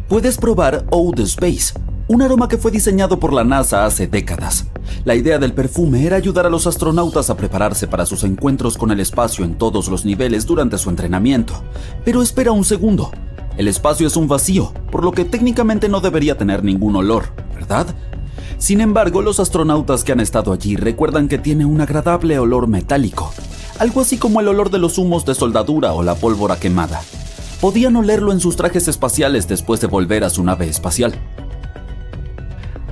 Puedes probar Oud Space, un aroma que fue diseñado por la NASA hace décadas. La idea del perfume era ayudar a los astronautas a prepararse para sus encuentros con el espacio en todos los niveles durante su entrenamiento. Pero espera un segundo. El espacio es un vacío, por lo que técnicamente no debería tener ningún olor, ¿verdad? Sin embargo, los astronautas que han estado allí recuerdan que tiene un agradable olor metálico, algo así como el olor de los humos de soldadura o la pólvora quemada. Podían olerlo en sus trajes espaciales después de volver a su nave espacial.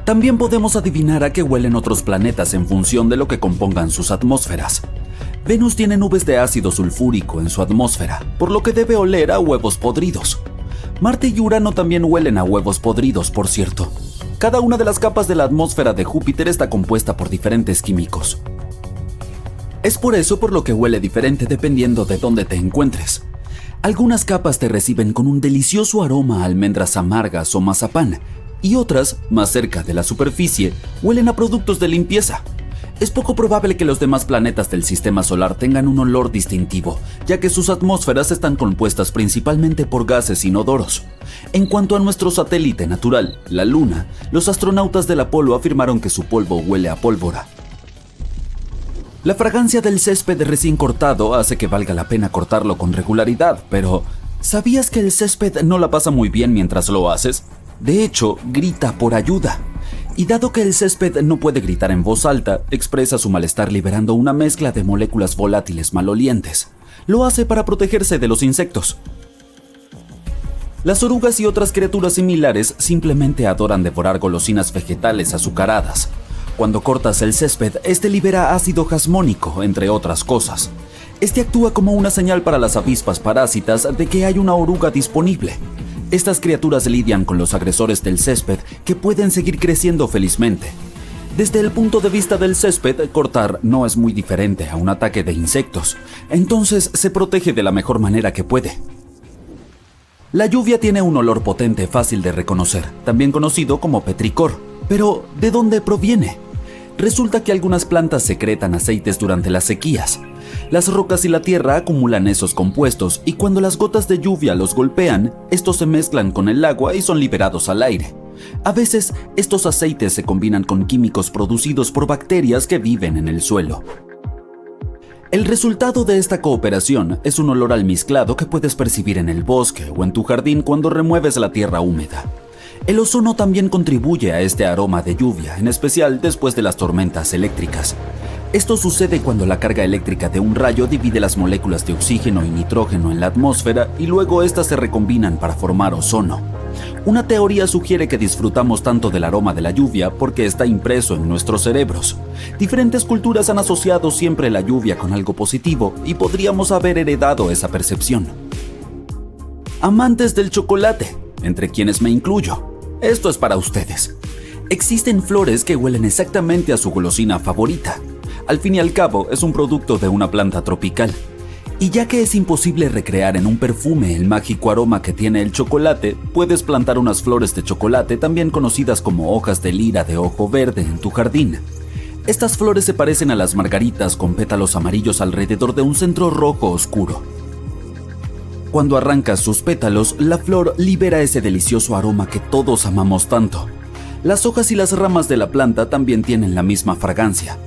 También podemos adivinar a qué huelen otros planetas en función de lo que compongan sus atmósferas. Venus tiene nubes de ácido sulfúrico en su atmósfera, por lo que debe oler a huevos podridos. Marte y Urano también huelen a huevos podridos, por cierto. Cada una de las capas de la atmósfera de Júpiter está compuesta por diferentes químicos. Es por eso por lo que huele diferente dependiendo de dónde te encuentres. Algunas capas te reciben con un delicioso aroma a almendras amargas o mazapán, y otras, más cerca de la superficie, huelen a productos de limpieza. Es poco probable que los demás planetas del sistema solar tengan un olor distintivo, ya que sus atmósferas están compuestas principalmente por gases inodoros. En cuanto a nuestro satélite natural, la Luna, los astronautas del Apolo afirmaron que su polvo huele a pólvora. La fragancia del césped recién cortado hace que valga la pena cortarlo con regularidad, pero ¿sabías que el césped no la pasa muy bien mientras lo haces? De hecho, grita por ayuda. Y dado que el césped no puede gritar en voz alta, expresa su malestar liberando una mezcla de moléculas volátiles malolientes. Lo hace para protegerse de los insectos. Las orugas y otras criaturas similares simplemente adoran devorar golosinas vegetales azucaradas. Cuando cortas el césped, este libera ácido jasmónico, entre otras cosas. Este actúa como una señal para las avispas parásitas de que hay una oruga disponible. Estas criaturas lidian con los agresores del césped que pueden seguir creciendo felizmente. Desde el punto de vista del césped, cortar no es muy diferente a un ataque de insectos, entonces se protege de la mejor manera que puede. La lluvia tiene un olor potente fácil de reconocer, también conocido como petricor. Pero, ¿de dónde proviene? Resulta que algunas plantas secretan aceites durante las sequías. Las rocas y la tierra acumulan esos compuestos y cuando las gotas de lluvia los golpean, estos se mezclan con el agua y son liberados al aire. A veces, estos aceites se combinan con químicos producidos por bacterias que viven en el suelo. El resultado de esta cooperación es un olor almizclado que puedes percibir en el bosque o en tu jardín cuando remueves la tierra húmeda. El ozono también contribuye a este aroma de lluvia, en especial después de las tormentas eléctricas. Esto sucede cuando la carga eléctrica de un rayo divide las moléculas de oxígeno y nitrógeno en la atmósfera y luego estas se recombinan para formar ozono. Una teoría sugiere que disfrutamos tanto del aroma de la lluvia porque está impreso en nuestros cerebros. Diferentes culturas han asociado siempre la lluvia con algo positivo y podríamos haber heredado esa percepción. Amantes del chocolate, entre quienes me incluyo. Esto es para ustedes. Existen flores que huelen exactamente a su golosina favorita. Al fin y al cabo, es un producto de una planta tropical. Y ya que es imposible recrear en un perfume el mágico aroma que tiene el chocolate, puedes plantar unas flores de chocolate, también conocidas como hojas de lira de ojo verde, en tu jardín. Estas flores se parecen a las margaritas con pétalos amarillos alrededor de un centro rojo oscuro. Cuando arrancas sus pétalos, la flor libera ese delicioso aroma que todos amamos tanto. Las hojas y las ramas de la planta también tienen la misma fragancia.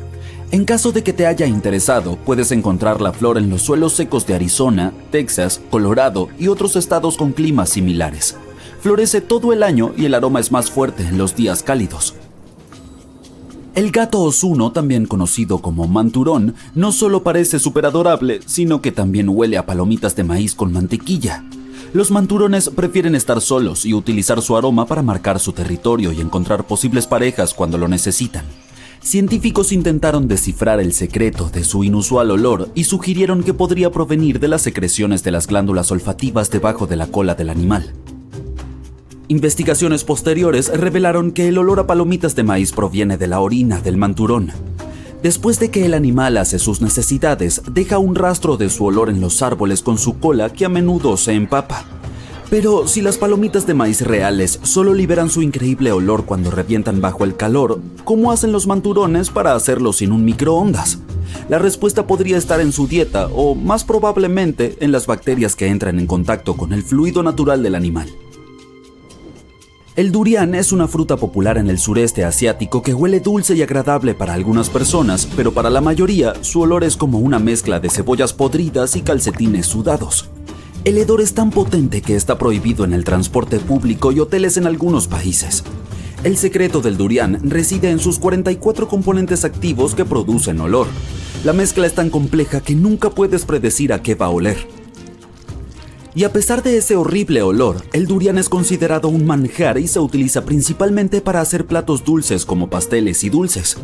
En caso de que te haya interesado, puedes encontrar la flor en los suelos secos de Arizona, Texas, Colorado y otros estados con climas similares. Florece todo el año y el aroma es más fuerte en los días cálidos. El gato osuno, también conocido como manturón, no solo parece súper adorable, sino que también huele a palomitas de maíz con mantequilla. Los manturones prefieren estar solos y utilizar su aroma para marcar su territorio y encontrar posibles parejas cuando lo necesitan. Científicos intentaron descifrar el secreto de su inusual olor y sugirieron que podría provenir de las secreciones de las glándulas olfativas debajo de la cola del animal. Investigaciones posteriores revelaron que el olor a palomitas de maíz proviene de la orina del manturón. Después de que el animal hace sus necesidades, deja un rastro de su olor en los árboles con su cola que a menudo se empapa. Pero si las palomitas de maíz reales solo liberan su increíble olor cuando revientan bajo el calor, ¿cómo hacen los manturones para hacerlo sin un microondas? La respuesta podría estar en su dieta o, más probablemente, en las bacterias que entran en contacto con el fluido natural del animal. El durian es una fruta popular en el sureste asiático que huele dulce y agradable para algunas personas, pero para la mayoría su olor es como una mezcla de cebollas podridas y calcetines sudados. El hedor es tan potente que está prohibido en el transporte público y hoteles en algunos países. El secreto del durian reside en sus 44 componentes activos que producen olor. La mezcla es tan compleja que nunca puedes predecir a qué va a oler. Y a pesar de ese horrible olor, el durian es considerado un manjar y se utiliza principalmente para hacer platos dulces como pasteles y dulces.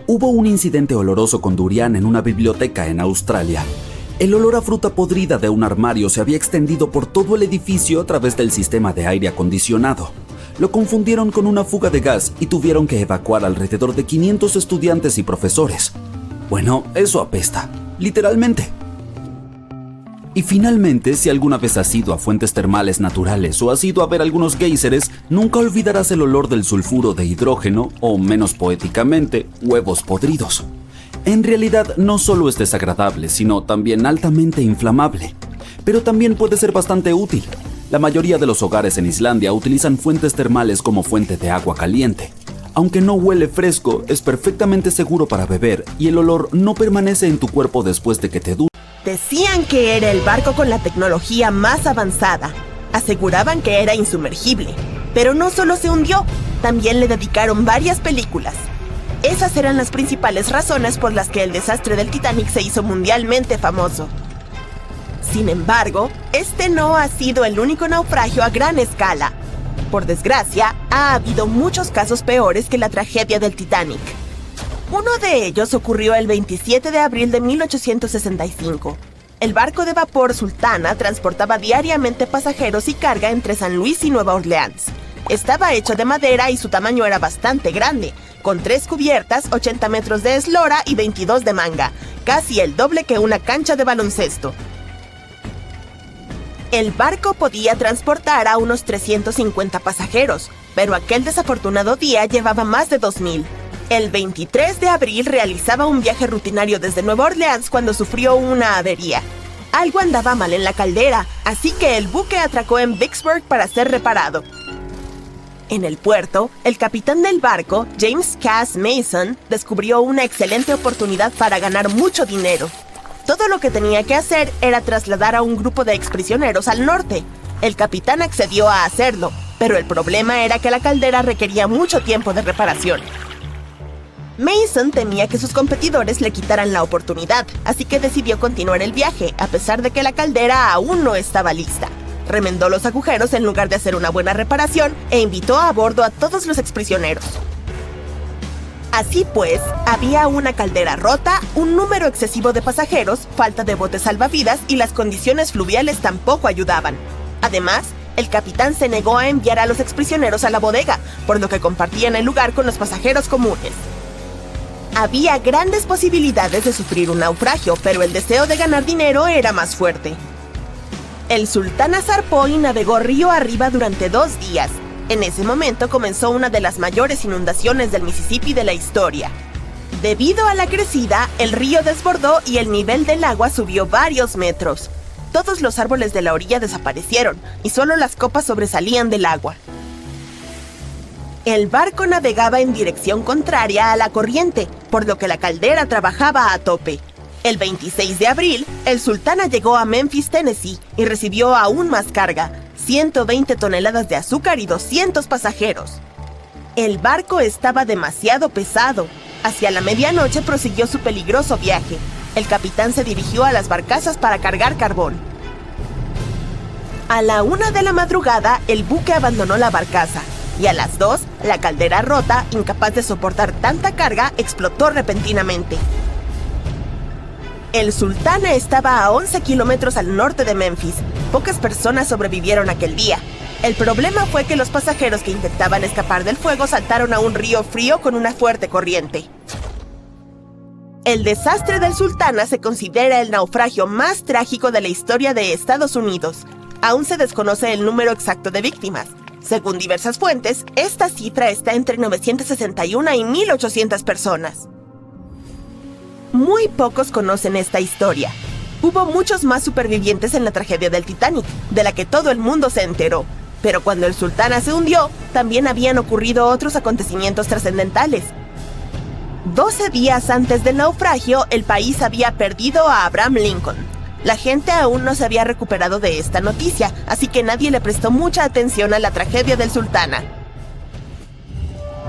Hubo un incidente oloroso con durian en una biblioteca en Australia. El olor a fruta podrida de un armario se había extendido por todo el edificio a través del sistema de aire acondicionado. Lo confundieron con una fuga de gas y tuvieron que evacuar alrededor de 500 estudiantes y profesores. Bueno, eso apesta, literalmente. Y finalmente, si alguna vez has ido a fuentes termales naturales o has ido a ver algunos géiseres, nunca olvidarás el olor del sulfuro de hidrógeno o, menos poéticamente, huevos podridos. En realidad, no solo es desagradable, sino también altamente inflamable. Pero también puede ser bastante útil. La mayoría de los hogares en Islandia utilizan fuentes termales como fuente de agua caliente. Aunque no huele fresco, es perfectamente seguro para beber y el olor no permanece en tu cuerpo después de que te duches. Decían que era el barco con la tecnología más avanzada. Aseguraban que era insumergible. Pero no solo se hundió, también le dedicaron varias películas. Esas eran las principales razones por las que el desastre del Titanic se hizo mundialmente famoso. Sin embargo, este no ha sido el único naufragio a gran escala. Por desgracia, ha habido muchos casos peores que la tragedia del Titanic. Uno de ellos ocurrió el 27 de abril de 1865. El barco de vapor Sultana transportaba diariamente pasajeros y carga entre San Luis y Nueva Orleans. Estaba hecho de madera y su tamaño era bastante grande, con 3 cubiertas, 80 metros de eslora y 22 de manga, casi el doble que una cancha de baloncesto. El barco podía transportar a unos 350 pasajeros, pero aquel desafortunado día llevaba más de 2,000. El 23 de abril realizaba un viaje rutinario desde Nueva Orleans cuando sufrió una avería. Algo andaba mal en la caldera, así que el buque atracó en Vicksburg para ser reparado. En el puerto, el capitán del barco, James Cass Mason, descubrió una excelente oportunidad para ganar mucho dinero. Todo lo que tenía que hacer era trasladar a un grupo de exprisioneros al norte. El capitán accedió a hacerlo, pero el problema era que la caldera requería mucho tiempo de reparación. Mason temía que sus competidores le quitaran la oportunidad, así que decidió continuar el viaje, a pesar de que la caldera aún no estaba lista. Remendó los agujeros en lugar de hacer una buena reparación e invitó a bordo a todos los exprisioneros. Así pues, había una caldera rota, un número excesivo de pasajeros, falta de botes salvavidas y las condiciones fluviales tampoco ayudaban. Además, el capitán se negó a enviar a los exprisioneros a la bodega, por lo que compartían el lugar con los pasajeros comunes. Había grandes posibilidades de sufrir un naufragio, pero el deseo de ganar dinero era más fuerte. El Sultana zarpó y navegó río arriba durante 2 días. En ese momento comenzó una de las mayores inundaciones del Mississippi de la historia. Debido a la crecida, el río desbordó y el nivel del agua subió varios metros. Todos los árboles de la orilla desaparecieron y solo las copas sobresalían del agua. El barco navegaba en dirección contraria a la corriente, por lo que la caldera trabajaba a tope. El 26 de abril, el Sultana llegó a Memphis, Tennessee, y recibió aún más carga, 120 toneladas de azúcar y 200 pasajeros. El barco estaba demasiado pesado. Hacia la medianoche prosiguió su peligroso viaje. El capitán se dirigió a las barcazas para cargar carbón. A la 1 de la madrugada, el buque abandonó la barcaza, y a las 2, la caldera rota, incapaz de soportar tanta carga, explotó repentinamente. El Sultana estaba a 11 kilómetros al norte de Memphis. Pocas personas sobrevivieron aquel día. El problema fue que los pasajeros que intentaban escapar del fuego saltaron a un río frío con una fuerte corriente. El desastre del Sultana se considera el naufragio más trágico de la historia de Estados Unidos. Aún se desconoce el número exacto de víctimas. Según diversas fuentes, esta cifra está entre 961 y 1,800 personas. Muy pocos conocen esta historia. Hubo muchos más supervivientes en la tragedia del Titanic, de la que todo el mundo se enteró. Pero cuando el Sultana se hundió, también habían ocurrido otros acontecimientos trascendentales. 12 días antes del naufragio, el país había perdido a Abraham Lincoln. La gente aún no se había recuperado de esta noticia, así que nadie le prestó mucha atención a la tragedia del Sultana.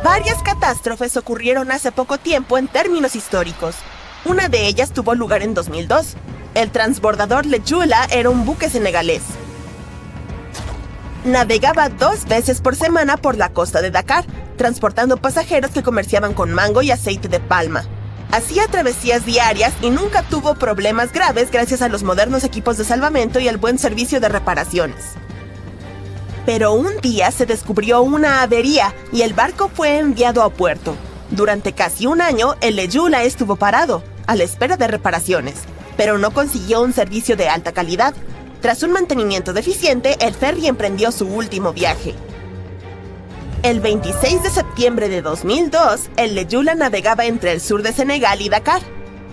Varias catástrofes ocurrieron hace poco tiempo en términos históricos. Una de ellas tuvo lugar en 2002. El transbordador Lejula era un buque senegalés. Navegaba 2 veces por semana por la costa de Dakar, transportando pasajeros que comerciaban con mango y aceite de palma. Hacía travesías diarias y nunca tuvo problemas graves gracias a los modernos equipos de salvamento y el buen servicio de reparaciones. Pero un día se descubrió una avería y el barco fue enviado a puerto. Durante casi un año, el Lejula estuvo parado, a la espera de reparaciones, pero no consiguió un servicio de alta calidad. Tras un mantenimiento deficiente, el ferry emprendió su último viaje. El 26 de septiembre de 2002, el Lejula navegaba entre el sur de Senegal y Dakar.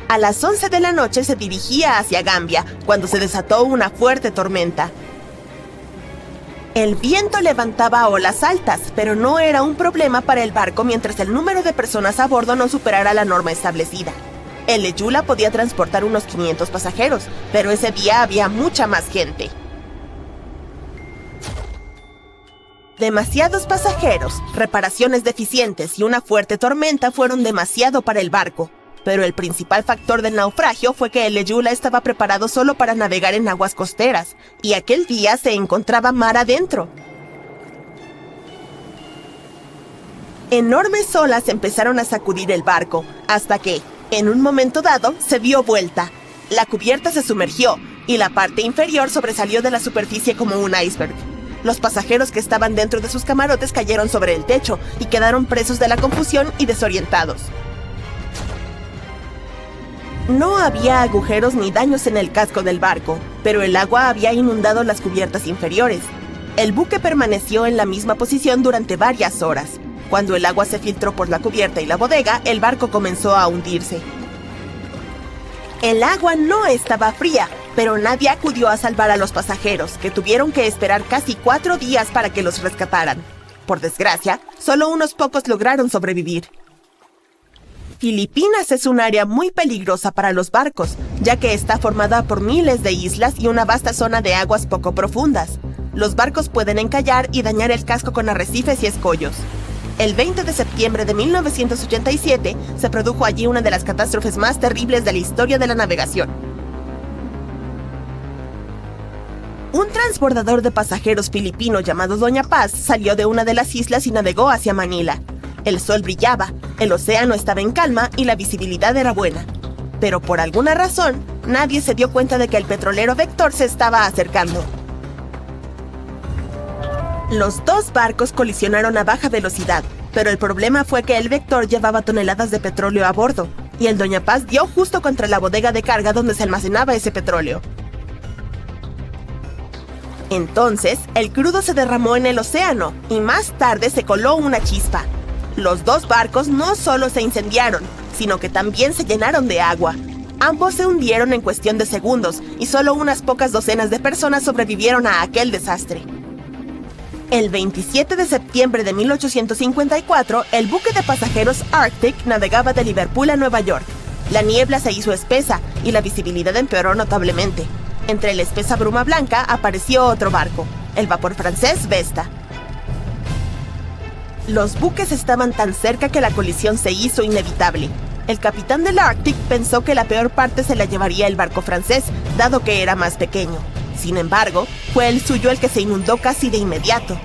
A las 11 de la noche se dirigía hacia Gambia, cuando se desató una fuerte tormenta. El viento levantaba olas altas, pero no era un problema para el barco mientras el número de personas a bordo no superara la norma establecida. El Lejula podía transportar unos 500 pasajeros, pero ese día había mucha más gente. Demasiados pasajeros, reparaciones deficientes y una fuerte tormenta fueron demasiado para el barco. Pero el principal factor del naufragio fue que el Lejula estaba preparado solo para navegar en aguas costeras, y aquel día se encontraba mar adentro. Enormes olas empezaron a sacudir el barco, hasta que, en un momento dado, se dio vuelta. La cubierta se sumergió, y la parte inferior sobresalió de la superficie como un iceberg. Los pasajeros que estaban dentro de sus camarotes cayeron sobre el techo y quedaron presos de la confusión y desorientados. No había agujeros ni daños en el casco del barco, pero el agua había inundado las cubiertas inferiores. El buque permaneció en la misma posición durante varias horas. Cuando el agua se filtró por la cubierta y la bodega, el barco comenzó a hundirse. El agua no estaba fría, pero nadie acudió a salvar a los pasajeros, que tuvieron que esperar casi 4 días para que los rescataran. Por desgracia, solo unos pocos lograron sobrevivir. Filipinas es un área muy peligrosa para los barcos, ya que está formada por miles de islas y una vasta zona de aguas poco profundas. Los barcos pueden encallar y dañar el casco con arrecifes y escollos. El 20 de septiembre de 1987 se produjo allí una de las catástrofes más terribles de la historia de la navegación. Un transbordador de pasajeros filipino llamado Doña Paz salió de una de las islas y navegó hacia Manila. El sol brillaba, el océano estaba en calma y la visibilidad era buena. Pero por alguna razón, nadie se dio cuenta de que el petrolero Vector se estaba acercando. Los 2 barcos colisionaron a baja velocidad, pero el problema fue que el Vector llevaba toneladas de petróleo a bordo, y el Doña Paz dio justo contra la bodega de carga donde se almacenaba ese petróleo. Entonces, el crudo se derramó en el océano, y más tarde se coló una chispa. Los 2 barcos no solo se incendiaron, sino que también se llenaron de agua. Ambos se hundieron en cuestión de segundos, y solo unas pocas docenas de personas sobrevivieron a aquel desastre. El 27 de septiembre de 1854, el buque de pasajeros Arctic navegaba de Liverpool a Nueva York. La niebla se hizo espesa y la visibilidad empeoró notablemente. Entre la espesa bruma blanca apareció otro barco, el vapor francés Vesta. Los buques estaban tan cerca que la colisión se hizo inevitable. El capitán del Arctic pensó que la peor parte se la llevaría el barco francés, dado que era más pequeño. Sin embargo, fue el suyo el que se inundó casi de inmediato.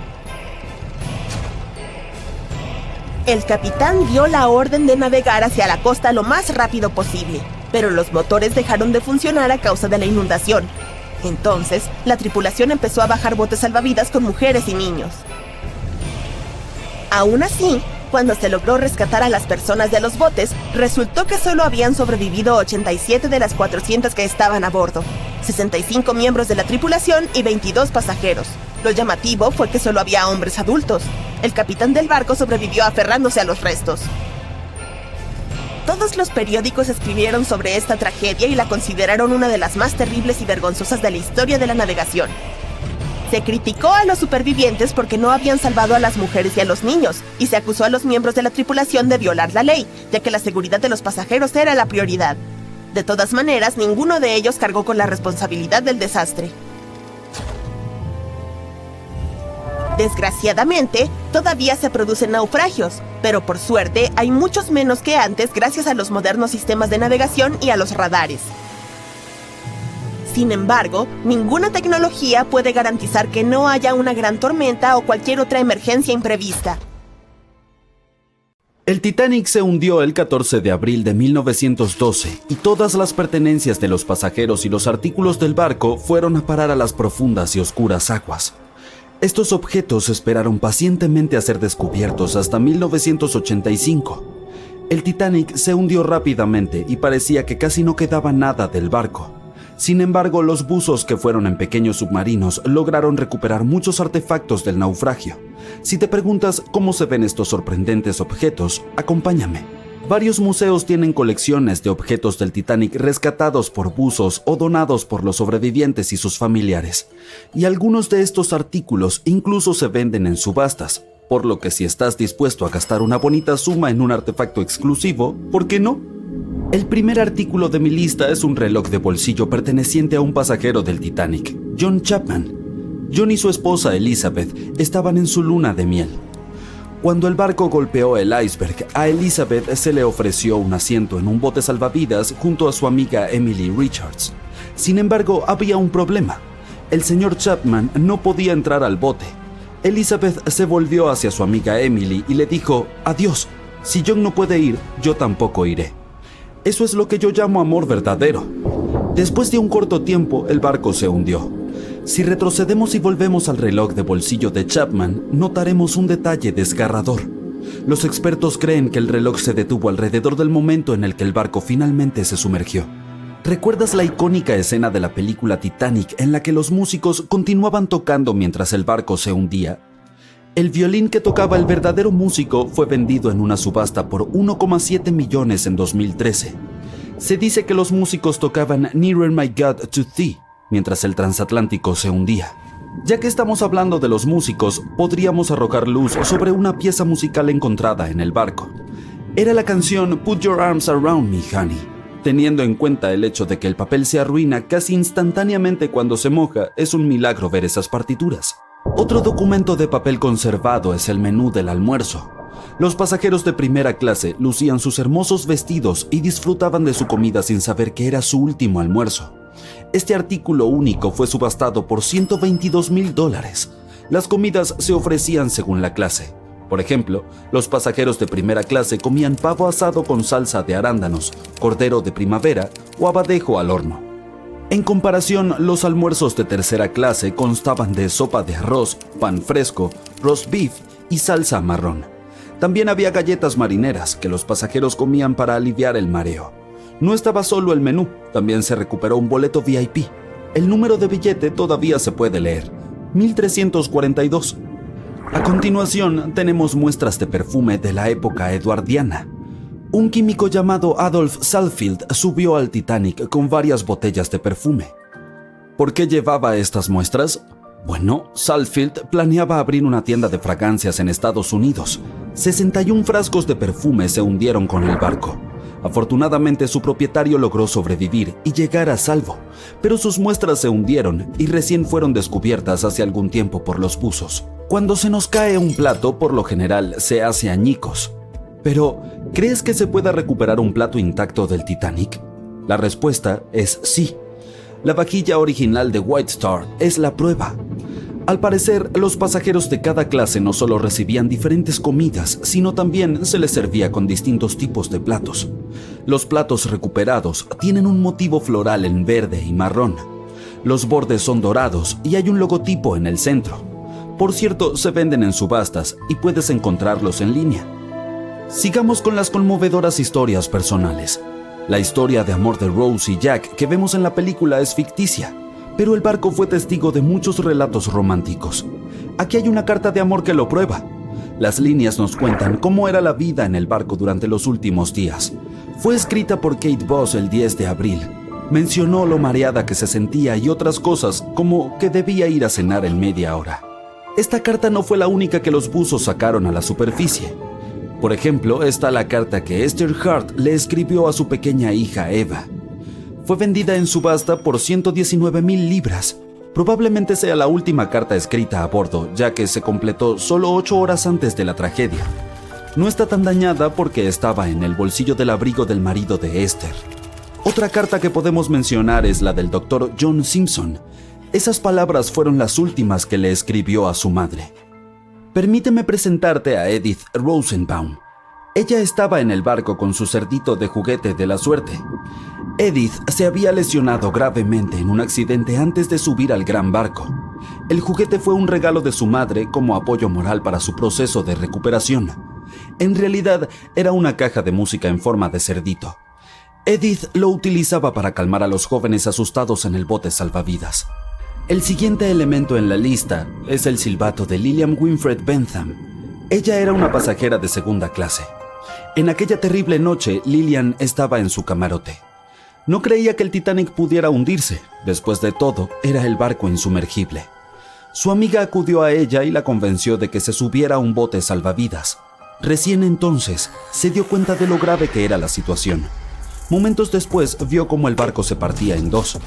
El capitán dio la orden de navegar hacia la costa lo más rápido posible, pero los motores dejaron de funcionar a causa de la inundación. Entonces, la tripulación empezó a bajar botes salvavidas con mujeres y niños. Aún así, cuando se logró rescatar a las personas de los botes, resultó que solo habían sobrevivido 87 de las 400 que estaban a bordo, 65 miembros de la tripulación y 22 pasajeros. Lo llamativo fue que solo había hombres adultos. El capitán del barco sobrevivió aferrándose a los restos. Todos los periódicos escribieron sobre esta tragedia y la consideraron una de las más terribles y vergonzosas de la historia de la navegación. Se criticó a los supervivientes porque no habían salvado a las mujeres y a los niños, y se acusó a los miembros de la tripulación de violar la ley, ya que la seguridad de los pasajeros era la prioridad. De todas maneras, ninguno de ellos cargó con la responsabilidad del desastre. Desgraciadamente, todavía se producen naufragios, pero por suerte hay muchos menos que antes gracias a los modernos sistemas de navegación y a los radares. Sin embargo, ninguna tecnología puede garantizar que no haya una gran tormenta o cualquier otra emergencia imprevista. El Titanic se hundió el 14 de abril de 1912 y todas las pertenencias de los pasajeros y los artículos del barco fueron a parar a las profundas y oscuras aguas. Estos objetos esperaron pacientemente a ser descubiertos hasta 1985. El Titanic se hundió rápidamente y parecía que casi no quedaba nada del barco. Sin embargo, los buzos que fueron en pequeños submarinos lograron recuperar muchos artefactos del naufragio. Si te preguntas cómo se ven estos sorprendentes objetos, acompáñame. Varios museos tienen colecciones de objetos del Titanic rescatados por buzos o donados por los sobrevivientes y sus familiares. Y algunos de estos artículos incluso se venden en subastas, por lo que si estás dispuesto a gastar una bonita suma en un artefacto exclusivo, ¿por qué no? El primer artículo de mi lista es un reloj de bolsillo perteneciente a un pasajero del Titanic, John Chapman. John y su esposa Elizabeth estaban en su luna de miel. Cuando el barco golpeó el iceberg, a Elizabeth se le ofreció un asiento en un bote salvavidas junto a su amiga Emily Richards. Sin embargo, había un problema. El señor Chapman no podía entrar al bote. Elizabeth se volvió hacia su amiga Emily y le dijo: «Adiós, si John no puede ir, yo tampoco iré». Eso es lo que yo llamo amor verdadero. Después de un corto tiempo, el barco se hundió. Si retrocedemos y volvemos al reloj de bolsillo de Chapman, notaremos un detalle desgarrador. Los expertos creen que el reloj se detuvo alrededor del momento en el que el barco finalmente se sumergió. ¿Recuerdas la icónica escena de la película Titanic en la que los músicos continuaban tocando mientras el barco se hundía? El violín que tocaba el verdadero músico fue vendido en una subasta por 1,7 millones en 2013. Se dice que los músicos tocaban Nearer My God to Thee mientras el transatlántico se hundía. Ya que estamos hablando de los músicos, podríamos arrojar luz sobre una pieza musical encontrada en el barco. Era la canción Put Your Arms Around Me, Honey. Teniendo en cuenta el hecho de que el papel se arruina casi instantáneamente cuando se moja, es un milagro ver esas partituras. Otro documento de papel conservado es el menú del almuerzo. Los pasajeros de primera clase lucían sus hermosos vestidos y disfrutaban de su comida sin saber que era su último almuerzo. Este artículo único fue subastado por $122,000. Las comidas se ofrecían según la clase. Por ejemplo, los pasajeros de primera clase comían pavo asado con salsa de arándanos, cordero de primavera o abadejo al horno. En comparación, los almuerzos de tercera clase constaban de sopa de arroz, pan fresco, roast beef y salsa marrón. También había galletas marineras que los pasajeros comían para aliviar el mareo. No estaba solo el menú, también se recuperó un boleto VIP. El número de billete todavía se puede leer, 1342. A continuación, tenemos muestras de perfume de la época eduardiana. Un químico llamado Adolf Salfield subió al Titanic con varias botellas de perfume. ¿Por qué llevaba estas muestras? Bueno, Salfield planeaba abrir una tienda de fragancias en Estados Unidos. 61 frascos de perfume se hundieron con el barco. Afortunadamente, su propietario logró sobrevivir y llegar a salvo, pero sus muestras se hundieron y recién fueron descubiertas hace algún tiempo por los buzos. Cuando se nos cae un plato, por lo general se hace añicos. Pero, ¿crees que se pueda recuperar un plato intacto del Titanic? La respuesta es sí. La vajilla original de White Star es la prueba. Al parecer, los pasajeros de cada clase no solo recibían diferentes comidas, sino también se les servía con distintos tipos de platos. Los platos recuperados tienen un motivo floral en verde y marrón. Los bordes son dorados y hay un logotipo en el centro. Por cierto, se venden en subastas y puedes encontrarlos en línea. Sigamos con las conmovedoras historias personales. La historia de amor de Rose y Jack que vemos en la película es ficticia, pero el barco fue testigo de muchos relatos románticos. Aquí hay una carta de amor que lo prueba. Las líneas nos cuentan cómo era la vida en el barco durante los últimos días. Fue escrita por Kate Boss el 10 de abril. Mencionó lo mareada que se sentía y otras cosas, como que debía ir a cenar en media hora. Esta carta no fue la única que los buzos sacaron a la superficie. Por ejemplo, está la carta que Esther Hart le escribió a su pequeña hija Eva. Fue vendida en subasta por 119,000 libras. Probablemente sea la última carta escrita a bordo, ya que se completó solo 8 horas antes de la tragedia. No está tan dañada porque estaba en el bolsillo del abrigo del marido de Esther. Otra carta que podemos mencionar es la del Dr. John Simpson. Esas palabras fueron las últimas que le escribió a su madre. Permíteme presentarte a Edith Rosenbaum. Ella estaba en el barco con su cerdito de juguete de la suerte. Edith se había lesionado gravemente en un accidente antes de subir al gran barco. El juguete fue un regalo de su madre como apoyo moral para su proceso de recuperación. En realidad, era una caja de música en forma de cerdito. Edith lo utilizaba para calmar a los jóvenes asustados en el bote salvavidas. El siguiente elemento en la lista es el silbato de Lillian Winfred Bentham. Ella era una pasajera de segunda clase. En aquella terrible noche, Lillian estaba en su camarote. No creía que el Titanic pudiera hundirse. Después de todo, era el barco insumergible. Su amiga acudió a ella y la convenció de que se subiera a un bote salvavidas. Recién entonces se dio cuenta de lo grave que era la situación. Momentos después vio cómo el barco se partía en dos.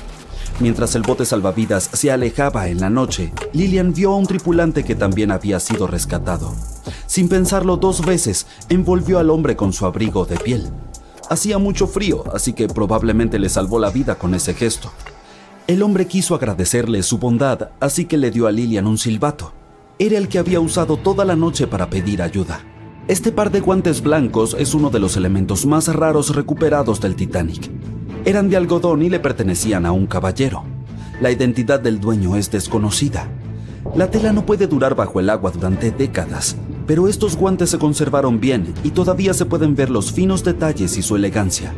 Mientras el bote salvavidas se alejaba en la noche, Lillian vio a un tripulante que también había sido rescatado. Sin pensarlo 2 veces, envolvió al hombre con su abrigo de piel. Hacía mucho frío, así que probablemente le salvó la vida con ese gesto. El hombre quiso agradecerle su bondad, así que le dio a Lillian un silbato. Era el que había usado toda la noche para pedir ayuda. Este par de guantes blancos es uno de los elementos más raros recuperados del Titanic. Eran de algodón y le pertenecían a un caballero. La identidad del dueño es desconocida. La tela no puede durar bajo el agua durante décadas, pero estos guantes se conservaron bien y todavía se pueden ver los finos detalles y su elegancia.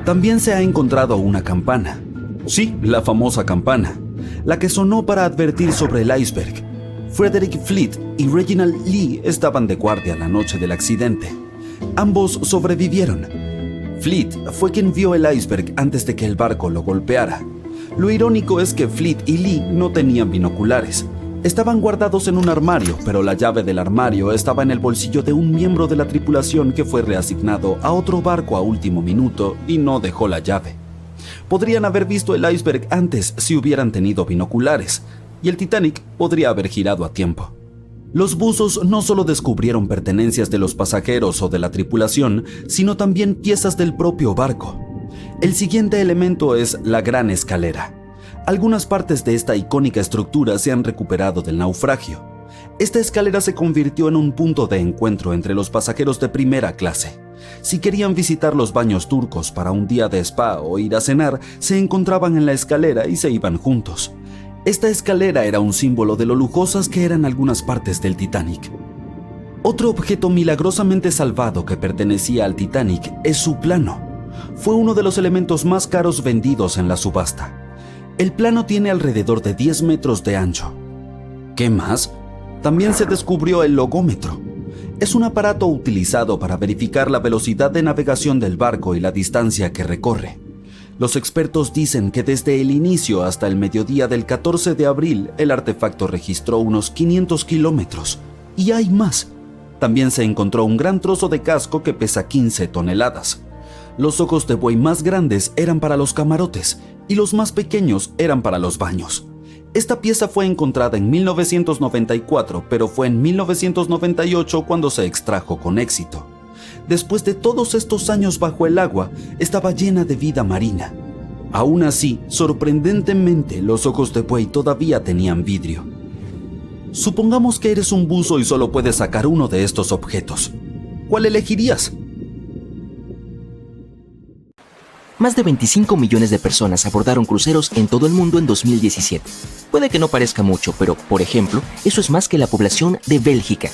También se ha encontrado una campana. Sí, la famosa campana, la que sonó para advertir sobre el iceberg. Frederick Fleet y Reginald Lee estaban de guardia la noche del accidente. Ambos sobrevivieron. Fleet fue quien vio el iceberg antes de que el barco lo golpeara. Lo irónico es que Fleet y Lee no tenían binoculares. Estaban guardados en un armario, pero la llave del armario estaba en el bolsillo de un miembro de la tripulación que fue reasignado a otro barco a último minuto y no dejó la llave. Podrían haber visto el iceberg antes si hubieran tenido binoculares, y el Titanic podría haber girado a tiempo. Los buzos no solo descubrieron pertenencias de los pasajeros o de la tripulación, sino también piezas del propio barco. El siguiente elemento es la gran escalera. Algunas partes de esta icónica estructura se han recuperado del naufragio. Esta escalera se convirtió en un punto de encuentro entre los pasajeros de primera clase. Si querían visitar los baños turcos para un día de spa o ir a cenar, se encontraban en la escalera y se iban juntos. Esta escalera era un símbolo de lo lujosas que eran algunas partes del Titanic. Otro objeto milagrosamente salvado que pertenecía al Titanic es su plano. Fue uno de los elementos más caros vendidos en la subasta. El plano tiene alrededor de 10 metros de ancho. ¿Qué más? También se descubrió el logómetro. Es un aparato utilizado para verificar la velocidad de navegación del barco y la distancia que recorre. Los expertos dicen que desde el inicio hasta el mediodía del 14 de abril, el artefacto registró unos 500 kilómetros. Y hay más. También se encontró un gran trozo de casco que pesa 15 toneladas. Los ojos de buey más grandes eran para los camarotes y los más pequeños eran para los baños. Esta pieza fue encontrada en 1994, pero fue en 1998 cuando se extrajo con éxito. Después de todos estos años bajo el agua, estaba llena de vida marina. Aún así, sorprendentemente, los ojos de buey todavía tenían vidrio. Supongamos que eres un buzo y solo puedes sacar uno de estos objetos. ¿Cuál elegirías? Más de 25 millones de personas abordaron cruceros en todo el mundo en 2017. Puede que no parezca mucho, pero, por ejemplo, eso es más que la población de Bélgica.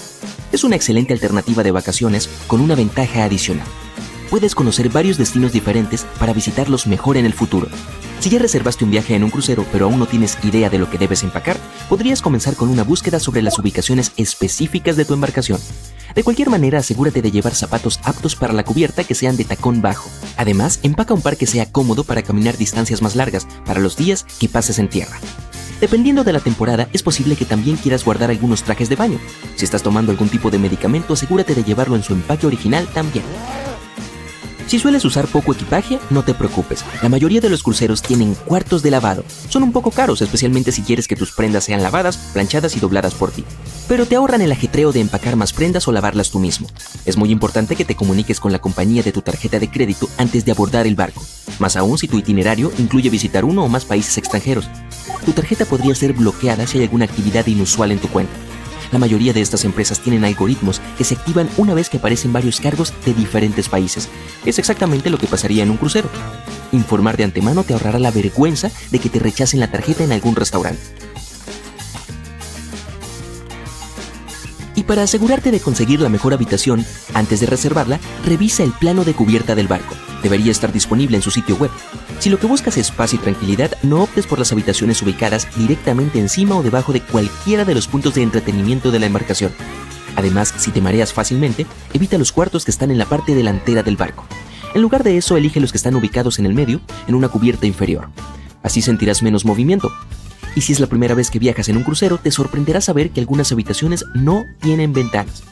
Es una excelente alternativa de vacaciones con una ventaja adicional. Puedes conocer varios destinos diferentes para visitarlos mejor en el futuro. Si ya reservaste un viaje en un crucero pero aún no tienes idea de lo que debes empacar, podrías comenzar con una búsqueda sobre las ubicaciones específicas de tu embarcación. De cualquier manera, asegúrate de llevar zapatos aptos para la cubierta que sean de tacón bajo. Además, empaca un par que sea cómodo para caminar distancias más largas para los días que pases en tierra. Dependiendo de la temporada, es posible que también quieras guardar algunos trajes de baño. Si estás tomando algún tipo de medicamento, asegúrate de llevarlo en su empaque original también. Si sueles usar poco equipaje, no te preocupes. La mayoría de los cruceros tienen cuartos de lavado. Son un poco caros, especialmente si quieres que tus prendas sean lavadas, planchadas y dobladas por ti. Pero te ahorran el ajetreo de empacar más prendas o lavarlas tú mismo. Es muy importante que te comuniques con la compañía de tu tarjeta de crédito antes de abordar el barco. Más aún si tu itinerario incluye visitar uno o más países extranjeros. Tu tarjeta podría ser bloqueada si hay alguna actividad inusual en tu cuenta. La mayoría de estas empresas tienen algoritmos que se activan una vez que aparecen varios cargos de diferentes países. Es exactamente lo que pasaría en un crucero. Informar de antemano te ahorrará la vergüenza de que te rechacen la tarjeta en algún restaurante. Y para asegurarte de conseguir la mejor habitación, antes de reservarla, revisa el plano de cubierta del barco. Debería estar disponible en su sitio web. Si lo que buscas es paz y tranquilidad, no optes por las habitaciones ubicadas directamente encima o debajo de cualquiera de los puntos de entretenimiento de la embarcación. Además, si te mareas fácilmente, evita los cuartos que están en la parte delantera del barco. En lugar de eso, elige los que están ubicados en el medio, en una cubierta inferior. Así sentirás menos movimiento. Y si es la primera vez que viajas en un crucero, te sorprenderá saber que algunas habitaciones no tienen ventanas.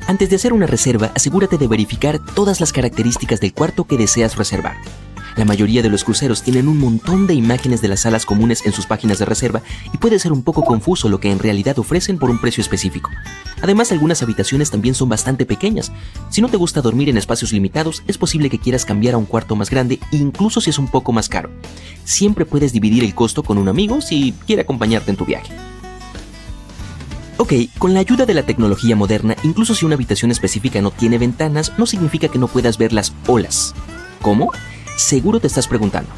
Antes de hacer una reserva, asegúrate de verificar todas las características del cuarto que deseas reservar. La mayoría de los cruceros tienen un montón de imágenes de las salas comunes en sus páginas de reserva y puede ser un poco confuso lo que en realidad ofrecen por un precio específico. Además, algunas habitaciones también son bastante pequeñas. Si no te gusta dormir en espacios limitados, es posible que quieras cambiar a un cuarto más grande, incluso si es un poco más caro. Siempre puedes dividir el costo con un amigo si quiere acompañarte en tu viaje. Ok, con la ayuda de la tecnología moderna, incluso si una habitación específica no tiene ventanas, no significa que no puedas ver las olas. ¿Cómo? Seguro te estás preguntando.